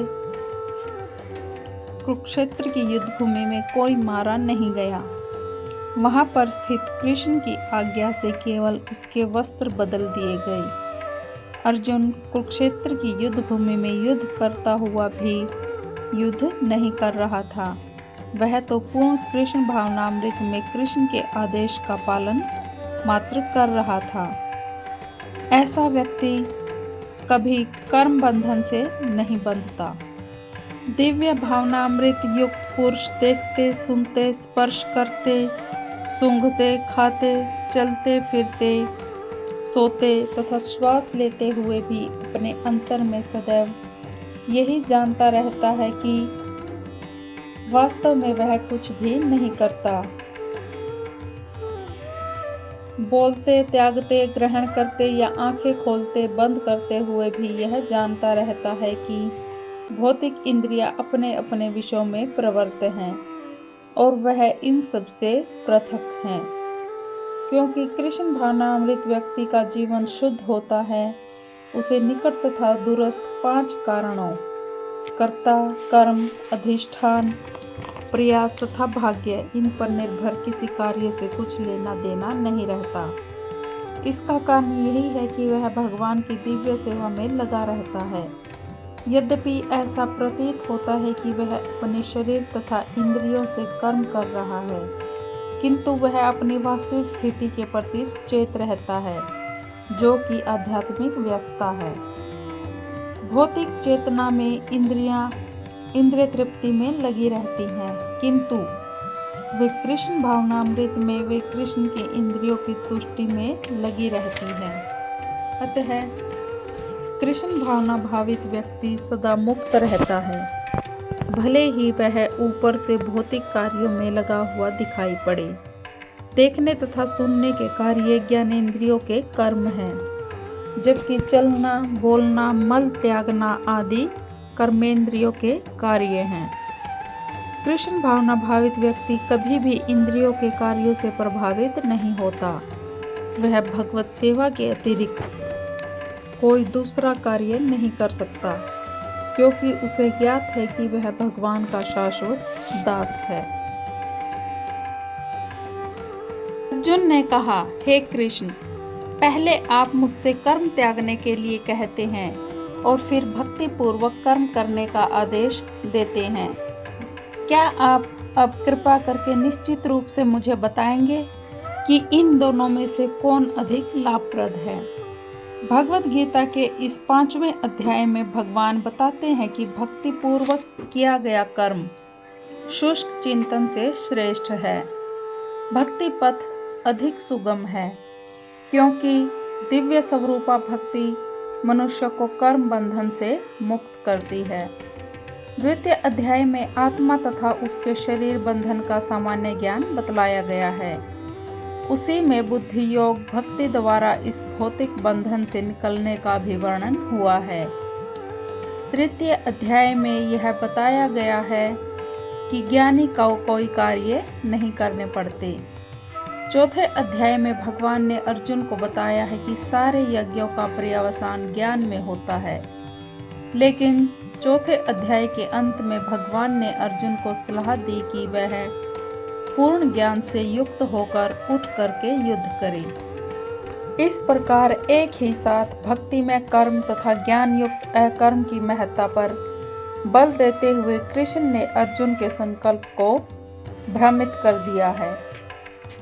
Speaker 1: कुरुक्षेत्र की युद्ध भूमि में कोई मारा नहीं गया। वहां पर स्थित कृष्ण की आज्ञा से केवल उसके वस्त्र बदल दिए गए। अर्जुन कुरुक्षेत्र की युद्ध भूमि में युद्ध करता हुआ भी युद्ध नहीं कर रहा था। वह तो पूर्ण कृष्ण भावनामृत में कृष्ण के आदेश का पालन मात्र कर रहा था। ऐसा व्यक्ति कभी कर्म बंधन से नहीं बंधता। दिव्य भावनामृत युक्त पुरुष देखते, सुनते, स्पर्श करते, सूंघते, खाते, चलते फिरते, सोते तथा श्वास लेते हुए भी अपने अंतर में सदैव यही जानता रहता है कि वास्तव में वह कुछ भी नहीं करता। बोलते, त्यागते, ग्रहण करते या आंखें खोलते बंद करते हुए भी यह जानता रहता है कि भौतिक इंद्रियां अपने अपने विषयों में प्रवृत्त हैं और वह इन सब से पृथक हैं। क्योंकि कृष्ण भावनामृत व्यक्ति का जीवन शुद्ध होता है, उसे निकट तथा दूरस्थ 5 कारणों कर्ता, कर्म, अधिष्ठान, प्रयास तथा भाग्य इन पर निर्भर किसी कार्य से कुछ लेना देना नहीं रहता। इसका कारण यही है कि वह भगवान की दिव्य सेवा में लगा रहता है। यद्यपि ऐसा प्रतीत होता है कि वह अपने शरीर तथा इंद्रियों से कर्म कर रहा है, किंतु वह अपनी वास्तविक स्थिति के प्रति चेत रहता है, जो कि आध्यात्मिक व्यस्तता है। भौतिक चेतना में इंद्रियां इंद्रिय तृप्ति में लगी रहती हैं, किंतु वे कृष्ण भावनामृत में वे कृष्ण के इंद्रियों की तुष्टि में लगी रहती हैं। अतः कृष्ण भावना भावित व्यक्ति सदा मुक्त रहता है, भले ही वह ऊपर से भौतिक कार्यों में लगा हुआ दिखाई पड़े। देखने तथा सुनने के कार्य ज्ञानेंद्रियों के कर्म हैं, जबकि चलना, बोलना, मल त्यागना आदि कर्मेंद्रियों के कार्य हैं। कृष्ण भावना भावित व्यक्ति कभी भी इंद्रियों के कार्यों से प्रभावित नहीं होता। वह भगवत सेवा के अतिरिक्त कोई दूसरा कार्य नहीं कर सकता, क्योंकि उसे ज्ञात है कि वह भगवान का शाश्वत दास है। अर्जुन ने कहा, हे कृष्ण, पहले आप मुझसे कर्म त्यागने के लिए कहते हैं और फिर भक्ति पूर्वक कर्म करने का आदेश देते हैं। क्या आप अब कृपा करके निश्चित रूप से मुझे बताएंगे कि इन दोनों में से कौन अधिक लाभप्रद है? भगवत गीता के इस 5वें अध्याय में भगवान बताते हैं कि भक्ति पूर्वक किया गया कर्म शुष्क चिंतन से श्रेष्ठ है। भक्ति पथ अधिक सुगम है, क्योंकि दिव्य स्वरूपा भक्ति मनुष्य को कर्म बंधन से मुक्त करती है। द्वितीय अध्याय में आत्मा तथा उसके शरीर बंधन का सामान्य ज्ञान बतलाया गया है। उसी में बुद्धि योग भक्ति द्वारा इस भौतिक बंधन से निकलने का भी वर्णन हुआ है। तृतीय अध्याय में यह बताया गया है कि ज्ञानी को कोई कार्य नहीं करने पड़ते। चौथे अध्याय में भगवान ने अर्जुन को बताया है कि सारे यज्ञों का पर्यवसान ज्ञान में होता है, लेकिन चौथे अध्याय के अंत में भगवान ने अर्जुन को सलाह दी कि वह पूर्ण ज्ञान से युक्त होकर उठ करके युद्ध करे। इस प्रकार एक ही साथ भक्ति में कर्म तथा ज्ञान युक्त अकर्म की महत्ता पर बल देते हुए कृष्ण ने अर्जुन के संकल्प को भ्रमित कर दिया है।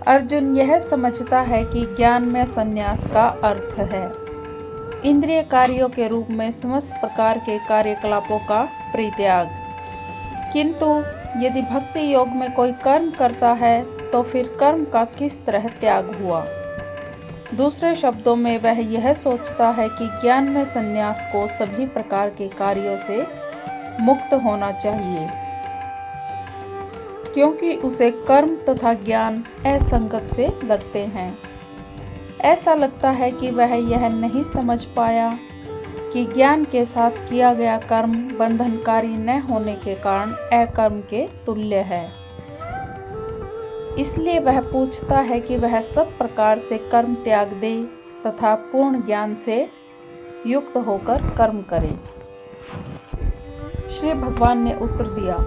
Speaker 1: अर्जुन यह समझता है कि ज्ञान में संन्यास का अर्थ है इंद्रिय कार्यों के रूप में समस्त प्रकार के कार्यकलापों का परित्याग, किंतु यदि भक्ति योग में कोई कर्म करता है तो फिर कर्म का किस तरह त्याग हुआ। दूसरे शब्दों में वह यह सोचता है कि ज्ञान में संन्यास को सभी प्रकार के कार्यों से मुक्त होना चाहिए, क्योंकि उसे कर्म तथा ज्ञान असंगत से लगते हैं। ऐसा लगता है कि वह यह नहीं समझ पाया कि ज्ञान के साथ किया गया कर्म बंधनकारी न होने के कारण अकर्म के तुल्य है। इसलिए वह पूछता है कि वह सब प्रकार से कर्म त्याग दे तथा पूर्ण ज्ञान से युक्त होकर कर्म करे। श्री भगवान ने उत्तर दिया,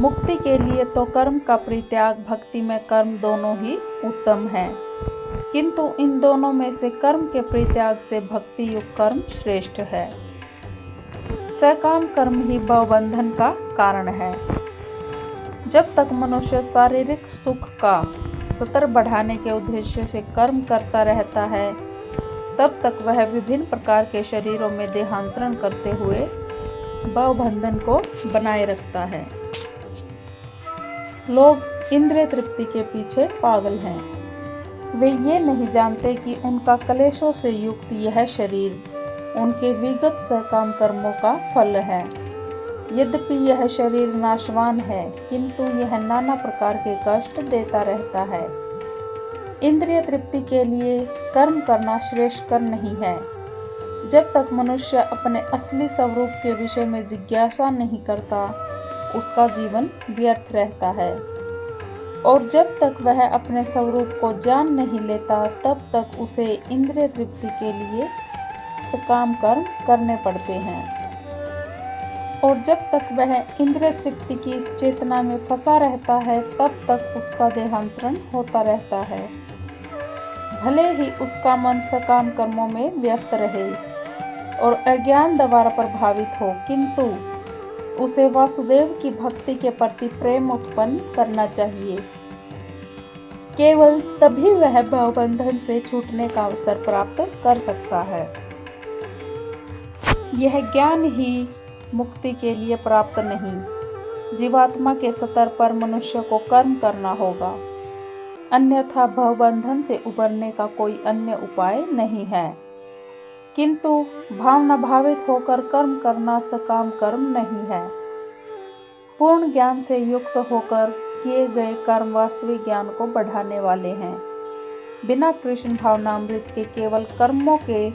Speaker 1: मुक्ति के लिए तो कर्म का परित्याग, भक्ति में कर्म दोनों ही उत्तम है, किंतु इन दोनों में से कर्म के परित्याग से भक्ति युक्त कर्म श्रेष्ठ है। सकाम कर्म ही भवबंधन का कारण है। जब तक मनुष्य शारीरिक सुख का स्तर बढ़ाने के उद्देश्य से कर्म करता रहता है, तब तक वह विभिन्न प्रकार के शरीरों में देहांतरण करते हुए भवबंधन को बनाए रखता है। लोग इंद्रिय तृप्ति के पीछे पागल हैं। वे ये नहीं जानते कि उनका क्लेशों से युक्त यह शरीर उनके विगत सकाम कर्मों का फल है। यद्यपि यह शरीर नाशवान है, किंतु यह नाना प्रकार के कष्ट देता रहता है। इंद्रिय तृप्ति के लिए कर्म करना श्रेष्ठ कर्म नहीं है। जब तक मनुष्य अपने असली स्वरूप के विषय में जिज्ञासा नहीं करता, उसका जीवन व्यर्थ रहता है, और जब तक वह अपने स्वरूप को जान नहीं लेता, तब तक उसे इंद्रिय तृप्ति के लिए सकाम कर्म करने पड़ते हैं। और जब तक वह इंद्रिय तृप्ति की इस चेतना में फंसा रहता है, तब तक उसका देहांतरण होता रहता है। भले ही उसका मन सकाम कर्मों में व्यस्त रहे और अज्ञान द्वारा प्रभावित हो, किंतु उसे वासुदेव की भक्ति के प्रति प्रेम उत्पन्न करना चाहिए। केवल तभी वह भवबंधन से छूटने का अवसर प्राप्त कर सकता है। यह ज्ञान ही मुक्ति के लिए प्राप्त नहीं, जीवात्मा के स्तर पर मनुष्य को कर्म करना होगा, अन्यथा भवबंधन से उबरने का कोई अन्य उपाय नहीं है। किंतु भावना भावित होकर कर्म करना सकाम कर्म नहीं है। पूर्ण ज्ञान से युक्त होकर किए गए कर्म वास्तविक ज्ञान को बढ़ाने वाले हैं। बिना कृष्ण भावनामृत के केवल कर्मों के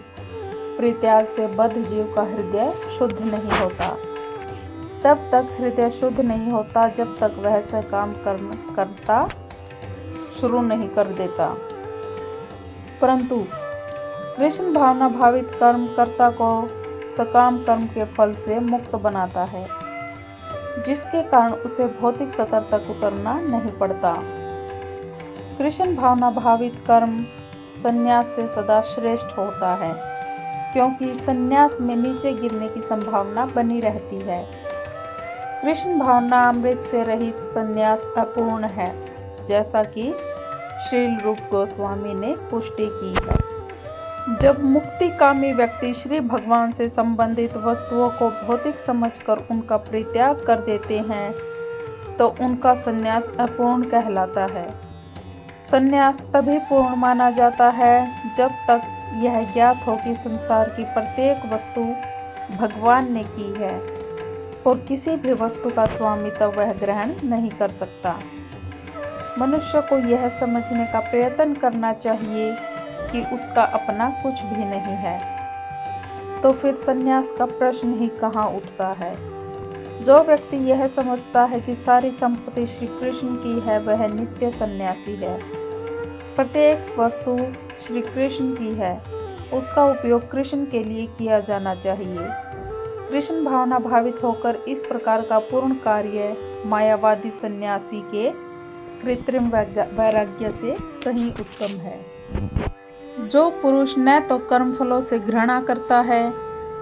Speaker 1: परित्याग से बद्ध जीव का हृदय शुद्ध नहीं होता। तब तक हृदय शुद्ध नहीं होता जब तक वह सकाम कर्म करता शुरू नहीं कर देता। परंतु कृष्ण भावना भावित कर्म कर्ता को सकाम कर्म के फल से मुक्त बनाता है, जिसके कारण उसे भौतिक स्तर तक उतरना नहीं पड़ता। कृष्ण भावना भावित कर्म संन्यास से सदा श्रेष्ठ होता है, क्योंकि संन्यास में नीचे गिरने की संभावना बनी रहती है। कृष्ण भावना अमृत से रहित संन्यास अपूर्ण है, जैसा कि श्रील रूप गोस्वामी ने पुष्टि की है। जब मुक्तिकामी व्यक्ति श्री भगवान से संबंधित वस्तुओं को भौतिक समझकर उनका परित्याग कर देते हैं, तो उनका संन्यास अपूर्ण कहलाता है। संन्यास तभी पूर्ण माना जाता है जब तक यह ज्ञात हो कि संसार की प्रत्येक वस्तु भगवान ने की है और किसी भी वस्तु का स्वामित्व वह ग्रहण नहीं कर सकता। मनुष्य को यह समझने का प्रयत्न करना चाहिए कि उसका अपना कुछ भी नहीं है, तो फिर संन्यास का प्रश्न ही कहाँ उठता है। जो व्यक्ति यह समझता है कि सारी संपत्ति श्री कृष्ण की है, वह नित्य सन्यासी है। प्रत्येक वस्तु श्री कृष्ण की है, उसका उपयोग कृष्ण के लिए किया जाना चाहिए। कृष्ण भावना भावित होकर इस प्रकार का पूर्ण कार्य मायावादी सन्यासी के कृत्रिम वैराग्य से कहीं उत्तम है। जो पुरुष न तो कर्मफलों से घृणा करता है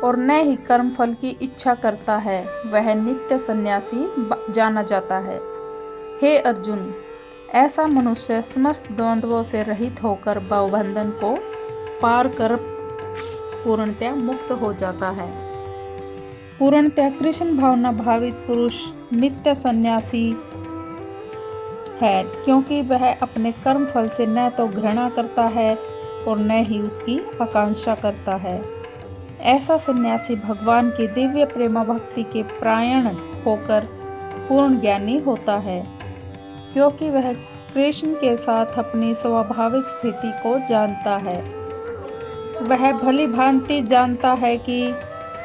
Speaker 1: और न ही कर्मफल की इच्छा करता है, वह नित्य सन्यासी जाना जाता है। हे अर्जुन, ऐसा मनुष्य समस्त द्वंद्वों से रहित होकर भवबंधन को पार कर पूर्णतया मुक्त हो जाता है। पूर्णतया कृष्ण भावना भावित पुरुष नित्य सन्यासी है, क्योंकि वह अपने कर्म फल से न तो घृणा करता है और न ही उसकी आकांक्षा करता है। ऐसा सन्यासी भगवान की दिव्य प्रेम भक्ति के प्रायण होकर पूर्ण ज्ञानी होता है, क्योंकि वह कृष्ण के साथ अपनी स्वाभाविक स्थिति को जानता है। वह भली भांति जानता है कि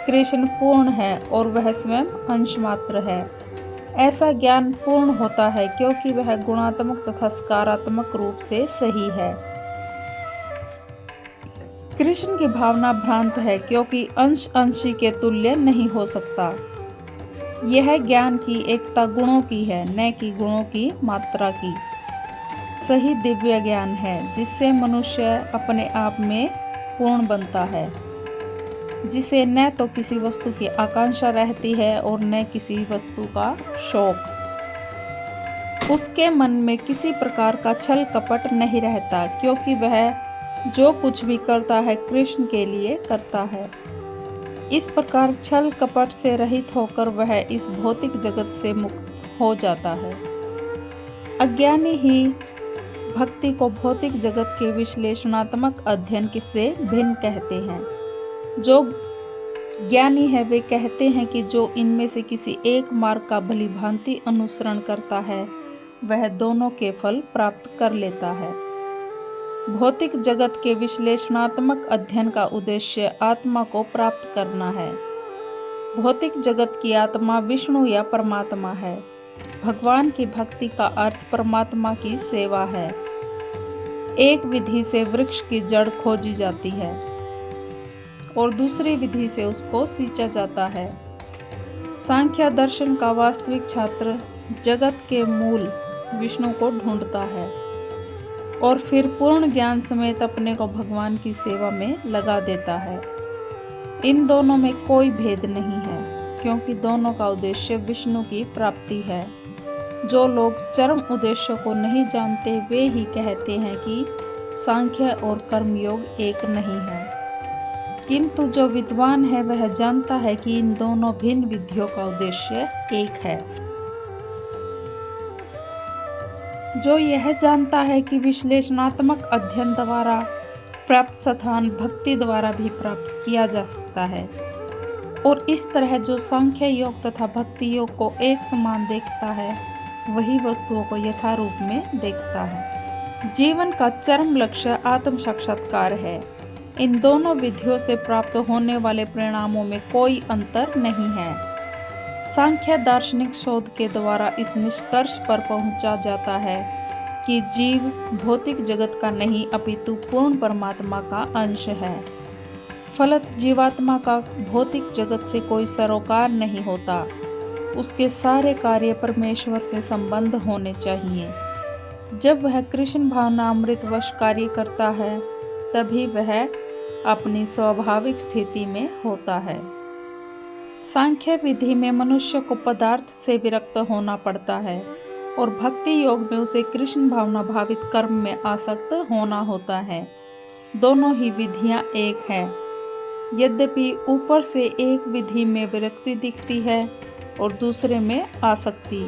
Speaker 1: कृष्ण पूर्ण है और वह स्वयं अंश मात्र है। ऐसा ज्ञान पूर्ण होता है क्योंकि वह गुणात्मक तथा सकारात्मक रूप से सही है। कृष्ण की भावना भ्रांत है क्योंकि अंश अंशी के तुल्य नहीं हो सकता। यह ज्ञान की एकता गुणों की है, न कि गुणों की मात्रा की। सही दिव्य ज्ञान है जिससे मनुष्य अपने आप में पूर्ण बनता है, जिसे न तो किसी वस्तु की आकांक्षा रहती है और न किसी वस्तु का शौक। उसके मन में किसी प्रकार का छल कपट नहीं रहता क्योंकि वह जो कुछ भी करता है कृष्ण के लिए करता है। इस प्रकार छल कपट से रहित होकर वह इस भौतिक जगत से मुक्त हो जाता है। अज्ञानी ही भक्ति को भौतिक जगत के विश्लेषणात्मक अध्ययन से भिन्न कहते हैं। जो ज्ञानी है वे कहते हैं कि जो इनमें से किसी एक मार्ग का भली भांति अनुसरण करता है वह दोनों के फल प्राप्त कर लेता है। भौतिक जगत के विश्लेषणात्मक अध्ययन का उद्देश्य आत्मा को प्राप्त करना है। भौतिक जगत की आत्मा विष्णु या परमात्मा है। भगवान की भक्ति का अर्थ परमात्मा की सेवा है। एक विधि से वृक्ष की जड़ खोजी जाती है और दूसरी विधि से उसको सींचा जाता है। सांख्य दर्शन का वास्तविक छात्र जगत के मूल विष्णु को ढूंढता है और फिर पूर्ण ज्ञान समेत अपने को भगवान की सेवा में लगा देता है। इन दोनों में कोई भेद नहीं है क्योंकि दोनों का उद्देश्य विष्णु की प्राप्ति है। जो लोग चरम उद्देश्य को नहीं जानते वे ही कहते हैं कि सांख्य और कर्मयोग एक नहीं है, किंतु जो विद्वान है वह जानता है कि इन दोनों भिन्न विधियों का उद्देश्य एक है। जो यह जानता है कि विश्लेषणात्मक अध्ययन द्वारा प्राप्त स्थान भक्ति द्वारा भी प्राप्त किया जा सकता है और इस तरह जो सांख्य योग तथा भक्ति योग को एक समान देखता है वही वस्तुओं को यथारूप में देखता है। जीवन का चरम लक्ष्य आत्म साक्षात्कार है। इन दोनों विधियों से प्राप्त होने वाले परिणामों में कोई अंतर नहीं है। सांख्य दार्शनिक शोध के द्वारा इस निष्कर्ष पर पहुंचा जाता है कि जीव भौतिक जगत का नहीं अपितु पूर्ण परमात्मा का अंश है। फलत जीवात्मा का भौतिक जगत से कोई सरोकार नहीं होता। उसके सारे कार्य परमेश्वर से संबंध होने चाहिए। जब वह कृष्ण भावनामृतवश कार्य करता है तभी वह अपनी स्वाभाविक स्थिति में होता है। सांख्य विधि में मनुष्य को पदार्थ से विरक्त होना पड़ता है और भक्ति योग में उसे कृष्ण भावना भावित कर्म में आसक्त होना होता है। दोनों ही विधियां एक है। यद्यपि ऊपर से एक विधि में विरक्ति दिखती है और दूसरे में आसक्ति।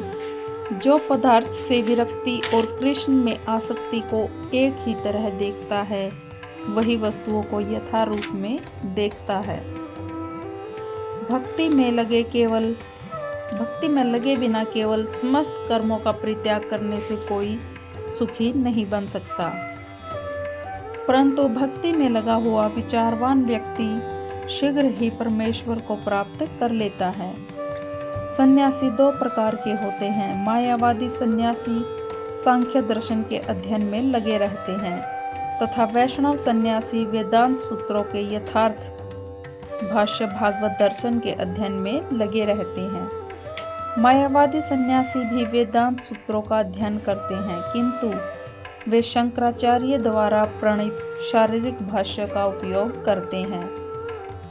Speaker 1: जो पदार्थ से विरक्ति और कृष्ण में आसक्ति को एक ही तरह देखता है वही वस्तुओं को यथारूप में देखता है। भक्ति में लगे बिना केवल समस्त कर्मों का परित्याग करने से कोई सुखी नहीं बन सकता, परंतु भक्ति में लगा हुआ विचारवान व्यक्ति शीघ्र ही परमेश्वर को प्राप्त कर लेता है। सन्यासी दो प्रकार के होते हैं। मायावादी सन्यासी सांख्य दर्शन के अध्ययन में लगे रहते हैं तथा वैष्णव सन्यासी वेदांत सूत्रों के यथार्थ भाष्य भागवत दर्शन के अध्ययन में लगे रहते हैं। मायावादी सन्यासी भी वेदांत सूत्रों का अध्ययन करते हैं किंतु वे शंकराचार्य द्वारा प्रणीत शारीरिक भाष्य का उपयोग करते हैं।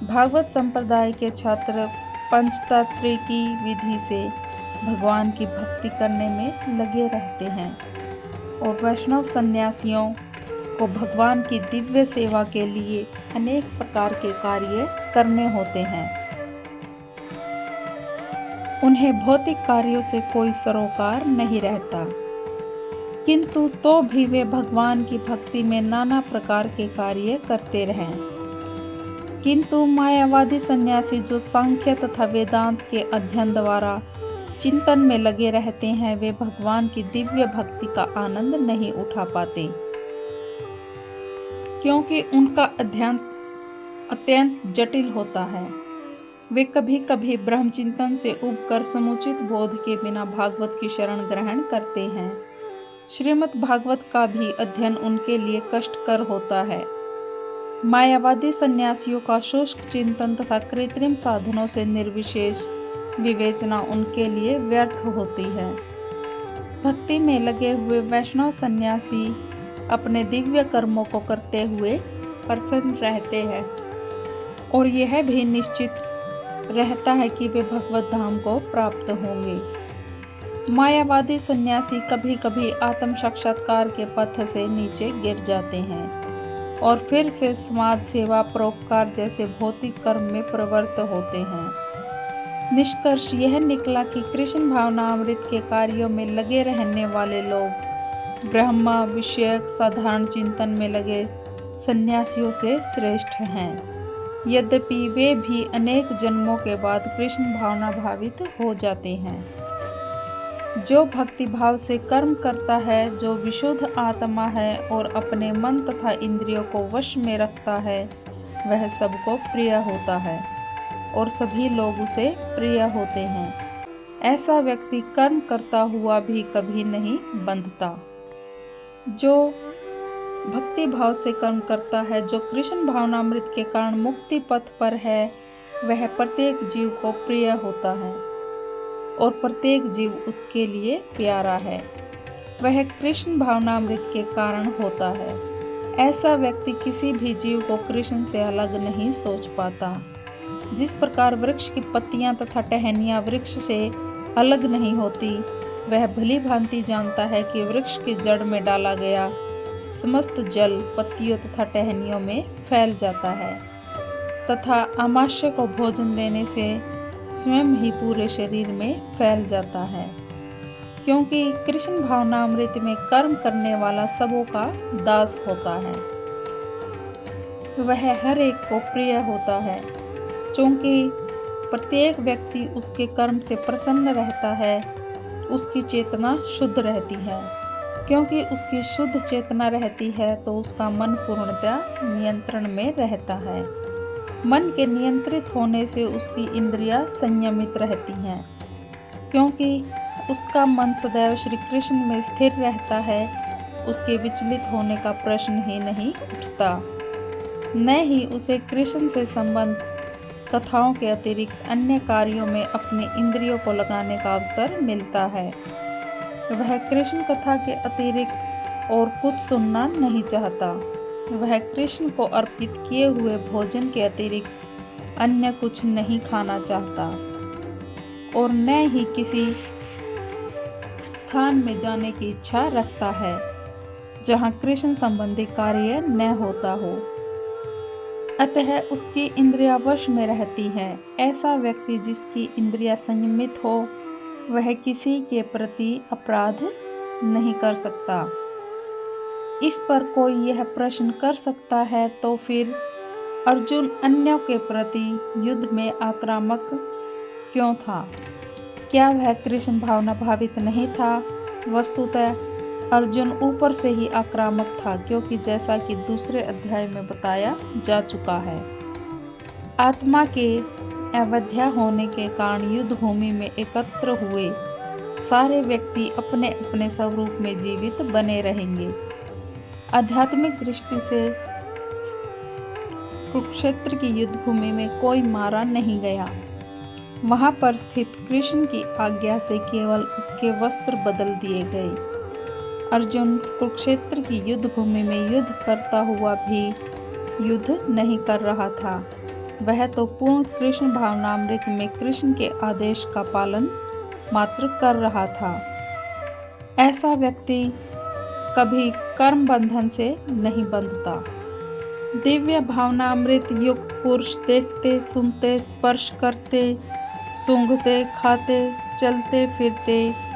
Speaker 1: भागवत संप्रदाय के छात्र पंचतंत्र की विधि से भगवान की भक्ति करने में लगे रहते हैं और वैष्णव सन्यासियों को भगवान की दिव्य सेवा के लिए अनेक प्रकार के कार्य करने होते हैं। उन्हें भौतिक कार्यों से कोई सरोकार नहीं रहता, किंतु तो भी वे भगवान की भक्ति में नाना प्रकार के कार्य करते रहें। किंतु मायावादी सन्यासी जो सांख्य तथा वेदांत के अध्ययन द्वारा चिंतन में लगे रहते हैं वे भगवान की दिव्य भक्ति का आनंद नहीं उठा पाते, क्योंकि उनका अध्ययन अत्यंत जटिल होता है। वे कभी कभी ब्रह्मचिंतन से उबकर समुचित बोध के बिना भागवत की शरण ग्रहण करते हैं। श्रीमद् भागवत का भी अध्ययन उनके लिए कष्टकर होता है। मायावादी सन्यासियों का शुष्क चिंतन तथा कृत्रिम साधनों से निर्विशेष विवेचना उनके लिए व्यर्थ होती है। भक्ति में लगे हुए वैष्णव सन्यासी अपने दिव्य कर्मों को करते हुए प्रसन्न रहते हैं और यह भी निश्चित रहता है कि वे भगवत धाम को प्राप्त होंगे। मायावादी सन्यासी कभी कभी आत्म साक्षात्कार के पथ से नीचे गिर जाते हैं और फिर से समाज सेवा परोपकार जैसे भौतिक कर्म में प्रवृत्त होते हैं। निष्कर्ष यह निकला कि कृष्ण भावनामृत के कार्यों में लगे रहने वाले लोग ब्रह्म विषयक साधारण चिंतन में लगे सन्यासियों से श्रेष्ठ हैं, यद्यपि वे भी अनेक जन्मों के बाद कृष्ण भावना भावित हो जाते हैं। जो भक्ति भाव से कर्म करता है, जो विशुद्ध आत्मा है और अपने मन तथा इंद्रियों को वश में रखता है, वह सबको प्रिय होता है और सभी लोग उसे प्रिय होते हैं। ऐसा व्यक्ति कर्म करता हुआ भी कभी नहीं बंधता। जो भक्ति भाव से कर्म करता है, जो कृष्ण भावनामृत के कारण मुक्ति पथ पर है, वह प्रत्येक जीव को प्रिय होता है और प्रत्येक जीव उसके लिए प्यारा है। वह कृष्ण भावनामृत के कारण होता है। ऐसा व्यक्ति किसी भी जीव को कृष्ण से अलग नहीं सोच पाता। जिस प्रकार वृक्ष की पत्तियां तथा टहनियां वृक्ष से अलग नहीं होती, वह भली भांति जानता है कि वृक्ष की जड़ में डाला गया समस्त जल पत्तियों तथा टहनियों में फैल जाता है तथा आमाशय को भोजन देने से स्वयं ही पूरे शरीर में फैल जाता है। क्योंकि कृष्ण भावनामृत में कर्म करने वाला सबों का दास होता है, वह हर एक को प्रिय होता है। क्योंकि प्रत्येक व्यक्ति उसके कर्म से प्रसन्न रहता है, उसकी चेतना शुद्ध रहती है। क्योंकि उसकी शुद्ध चेतना रहती है तो उसका मन पूर्णतया नियंत्रण में रहता है। मन के नियंत्रित होने से उसकी इंद्रियां संयमित रहती हैं। क्योंकि उसका मन सदैव श्री कृष्ण में स्थिर रहता है, उसके विचलित होने का प्रश्न ही नहीं उठता। न ही उसे कृष्ण से संबंध कथाओं के अतिरिक्त अन्य कार्यों में अपने इंद्रियों को लगाने का अवसर मिलता है। वह कृष्ण कथा के अतिरिक्त और कुछ सुनना नहीं चाहता। वह कृष्ण को अर्पित किए हुए भोजन के अतिरिक्त अन्य कुछ नहीं खाना चाहता और न ही किसी स्थान में जाने की इच्छा रखता है जहाँ कृष्ण संबंधी कार्य न होता हो। अतः उसकी इंद्रियां वश में रहती हैं। ऐसा व्यक्ति जिसकी इंद्रियां संयमित हो, वह किसी के प्रति अपराध नहीं कर सकता। इस पर कोई यह प्रश्न कर सकता है तो फिर अर्जुन अन्यों के प्रति युद्ध में आक्रामक क्यों था? क्या वह कृष्ण भावना भावित नहीं था? वस्तुतः अर्जुन ऊपर से ही आक्रामक था, क्योंकि जैसा कि दूसरे अध्याय में बताया जा चुका है, आत्मा के अवध्या होने के कारण युद्ध भूमि में एकत्र हुए सारे व्यक्ति अपने अपने स्वरूप में जीवित बने रहेंगे। आध्यात्मिक दृष्टि से कुरुक्षेत्र की युद्ध भूमि में कोई मारा नहीं गया। वहां पर स्थित कृष्ण की आज्ञा से केवल उसके वस्त्र बदल दिए गए। अर्जुन कुरुक्षेत्र की युद्ध भूमि में युद्ध करता हुआ भी युद्ध नहीं कर रहा था। वह तो पूर्ण कृष्ण भावनामृत में कृष्ण के आदेश का पालन मात्र कर रहा था। ऐसा व्यक्ति कभी कर्म बंधन से नहीं बंधता। दिव्य भावनामृत युक्त पुरुष देखते, सुनते, स्पर्श करते, सूंघते, खाते, चलते फिरते,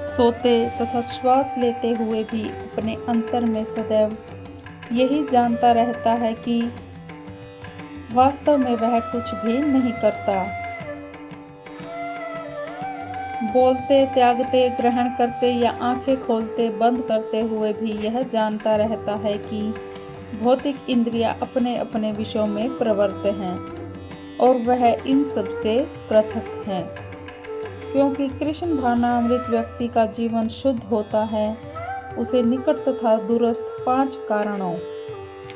Speaker 1: सोते तथा श्वास लेते हुए भी अपने अंतर में सदैव यही जानता रहता है कि वास्तव में वह कुछ भी नहीं करता। बोलते, त्यागते, ग्रहण करते या आंखें खोलते बंद करते हुए भी यह जानता रहता है कि भौतिक इंद्रियां अपने अपने विषयों में प्रवृत्त हैं और वह इन सब से पृथक है, क्योंकि कृष्ण भावनामृत व्यक्ति का जीवन शुद्ध होता है। उसे निकट तथा दूरस्थ 5 कारणों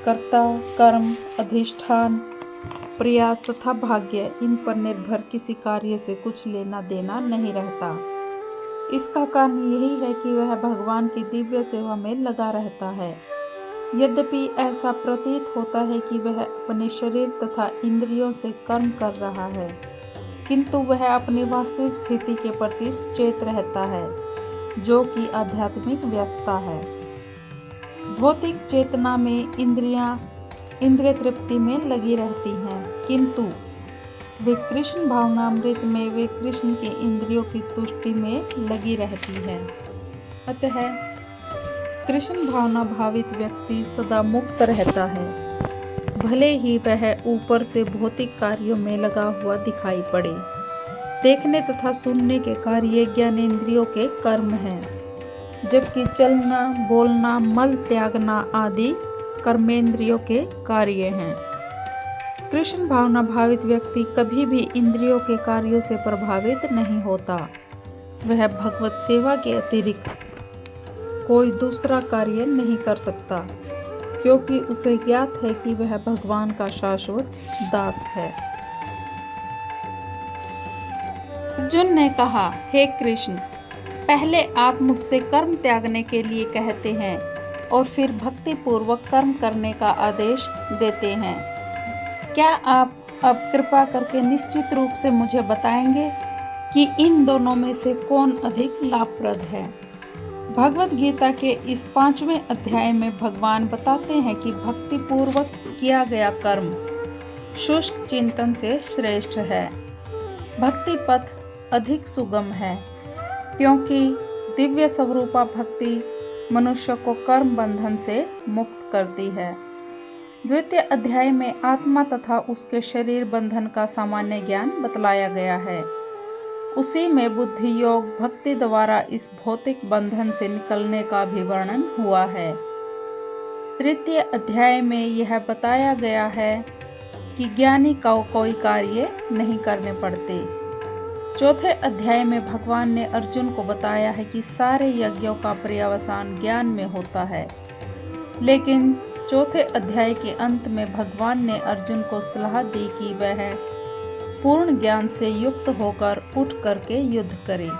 Speaker 1: कर्ता, कर्म, अधिष्ठान, प्रयास तथा भाग्य, इन पर निर्भर किसी कार्य से कुछ लेना देना नहीं रहता। इसका कारण यही है कि वह भगवान की दिव्य सेवा में लगा रहता है। यद्यपि ऐसा प्रतीत होता है कि वह अपने शरीर तथा इंद्रियों से कर्म कर रहा है, किंतु वह अपनी वास्तविक स्थिति के प्रति सचेत रहता है, जो कि आध्यात्मिक व्यस्तता है। भौतिक चेतना में इंद्रिय तृप्ति में लगी रहती हैं, किंतु वे कृष्ण भावनामृत में वे कृष्ण की इंद्रियों की तुष्टि में लगी रहती है। अतः कृष्ण भावना भावित व्यक्ति सदा मुक्त रहता है, भले ही वह ऊपर से भौतिक कार्यों में लगा हुआ दिखाई पड़े। देखने तथा सुनने के कार्य ज्ञानेंद्रियों के कर्म हैं, जबकि चलना, बोलना, मल त्यागना आदि कर्मेंद्रियों के कार्य हैं। कृष्ण भावना भावित व्यक्ति कभी भी इंद्रियों के कार्यों से प्रभावित नहीं होता। वह भगवत सेवा के अतिरिक्त कोई दूसरा कार्य नहीं कर सकता, क्योंकि उसे ज्ञात है कि वह भगवान का शाश्वत दास है। अर्जुन ने कहा, हे कृष्ण, पहले आप मुझसे कर्म त्यागने के लिए कहते हैं और फिर भक्ति पूर्वक कर्म करने का आदेश देते हैं। क्या आप अब कृपा करके निश्चित रूप से मुझे बताएंगे कि इन दोनों में से कौन अधिक लाभप्रद है? भगवत गीता के इस 5वें अध्याय में भगवान बताते हैं कि भक्ति पूर्वक किया गया कर्म शुष्क चिंतन से श्रेष्ठ है। भक्ति पथ अधिक सुगम है, क्योंकि दिव्य स्वरूपा भक्ति मनुष्य को कर्म बंधन से मुक्त करती है। द्वितीय अध्याय में आत्मा तथा उसके शरीर बंधन का सामान्य ज्ञान बतलाया गया है। उसी में बुद्धि योग भक्ति द्वारा इस भौतिक बंधन से निकलने का भी वर्णन हुआ है। तृतीय अध्याय में यह बताया गया है कि ज्ञानी का कोई कार्य नहीं करने पड़ते। चौथे अध्याय में भगवान ने अर्जुन को बताया है कि सारे यज्ञों का पर्यवसान ज्ञान में होता है, लेकिन चौथे अध्याय के अंत में भगवान ने अर्जुन को सलाह दी कि वह पूर्ण ज्ञान से युक्त होकर उठ करके युद्ध करे।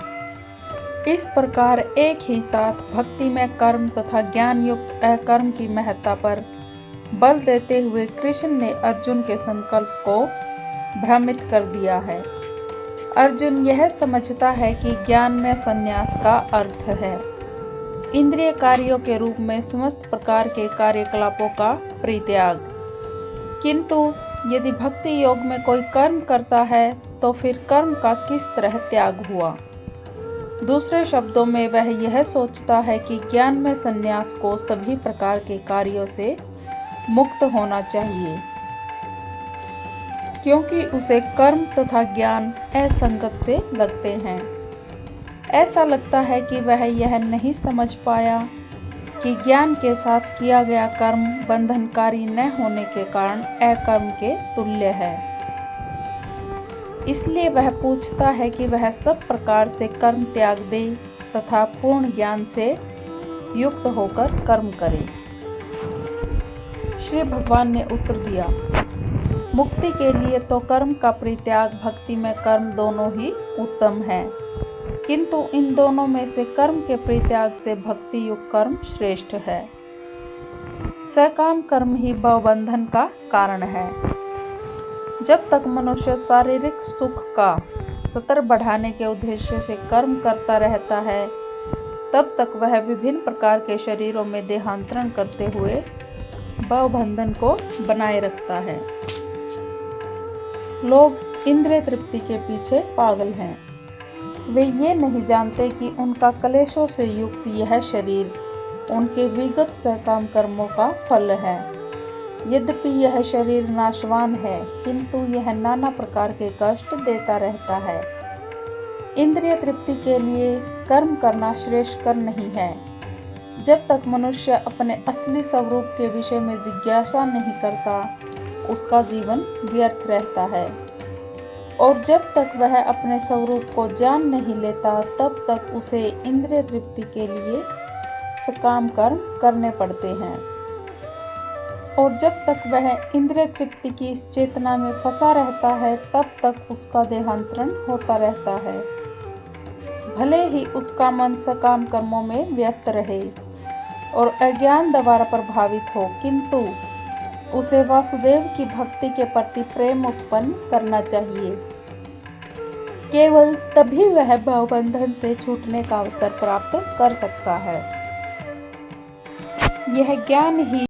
Speaker 1: इस प्रकार एक ही साथ भक्ति में कर्म तथा ज्ञान युक्त अकर्म की महत्ता पर बल देते हुए कृष्ण ने अर्जुन के संकल्प को भ्रमित कर दिया है। अर्जुन यह समझता है कि ज्ञान में संन्यास का अर्थ है इंद्रिय कार्यों के रूप में समस्त प्रकार के कार्यकलापों का परित्याग, किंतु यदि भक्ति योग में कोई कर्म करता है तो फिर कर्म का किस तरह त्याग हुआ? दूसरे शब्दों में वह यह सोचता है कि ज्ञान में संन्यास को सभी प्रकार के कार्यों से मुक्त होना चाहिए, क्योंकि उसे कर्म तथा ज्ञान असंगत से लगते हैं। ऐसा लगता है कि वह यह नहीं समझ पाया कि ज्ञान के साथ किया गया कर्म बंधनकारी न होने के कारण अकर्म के तुल्य है। इसलिए वह पूछता है कि वह सब प्रकार से कर्म त्याग दे तथा पूर्ण ज्ञान से युक्त होकर कर्म करे। श्री भगवान ने उत्तर दिया, मुक्ति के लिए तो कर्म का परित्याग, भक्ति में कर्म दोनों ही उत्तम है, किंतु इन दोनों में से कर्म के परित्याग से भक्ति युक्त कर्म श्रेष्ठ है। सकाम कर्म ही भवबंधन का कारण है। जब तक मनुष्य शारीरिक सुख का स्तर बढ़ाने के उद्देश्य से कर्म करता रहता है, तब तक वह विभिन्न प्रकार के शरीरों में देहांतरण करते हुए भवबंधन को बनाए रखता है। लोग इंद्रिय तृप्ति के पीछे पागल हैं। वे ये नहीं जानते कि उनका क्लेशों से युक्त यह शरीर उनके विगत सकाम कर्मों का फल है। यद्यपि यह शरीर नाशवान है, किंतु यह नाना प्रकार के कष्ट देता रहता है। इंद्रिय तृप्ति के लिए कर्म करना श्रेष्ठकर नहीं है। जब तक मनुष्य अपने असली स्वरूप के विषय में जिज्ञासा नहीं करता, उसका जीवन व्यर्थ रहता है। और जब तक वह अपने स्वरूप को जान नहीं लेता तब तक उसे इंद्रिय तृप्ति के लिए सकाम कर्म करने पड़ते हैं। और जब तक वह इंद्रिय तृप्ति की इस चेतना में फंसा रहता है तब तक उसका देहांतरण होता रहता है, भले ही उसका मन सकाम कर्मों में व्यस्त रहे और अज्ञान द्वारा प्रभावित हो, किंतु उसे वासुदेव की भक्ति के प्रति प्रेम उत्पन्न करना चाहिए। केवल तभी वह भावबंधन से छूटने का अवसर प्राप्त कर सकता है। यह ज्ञान ही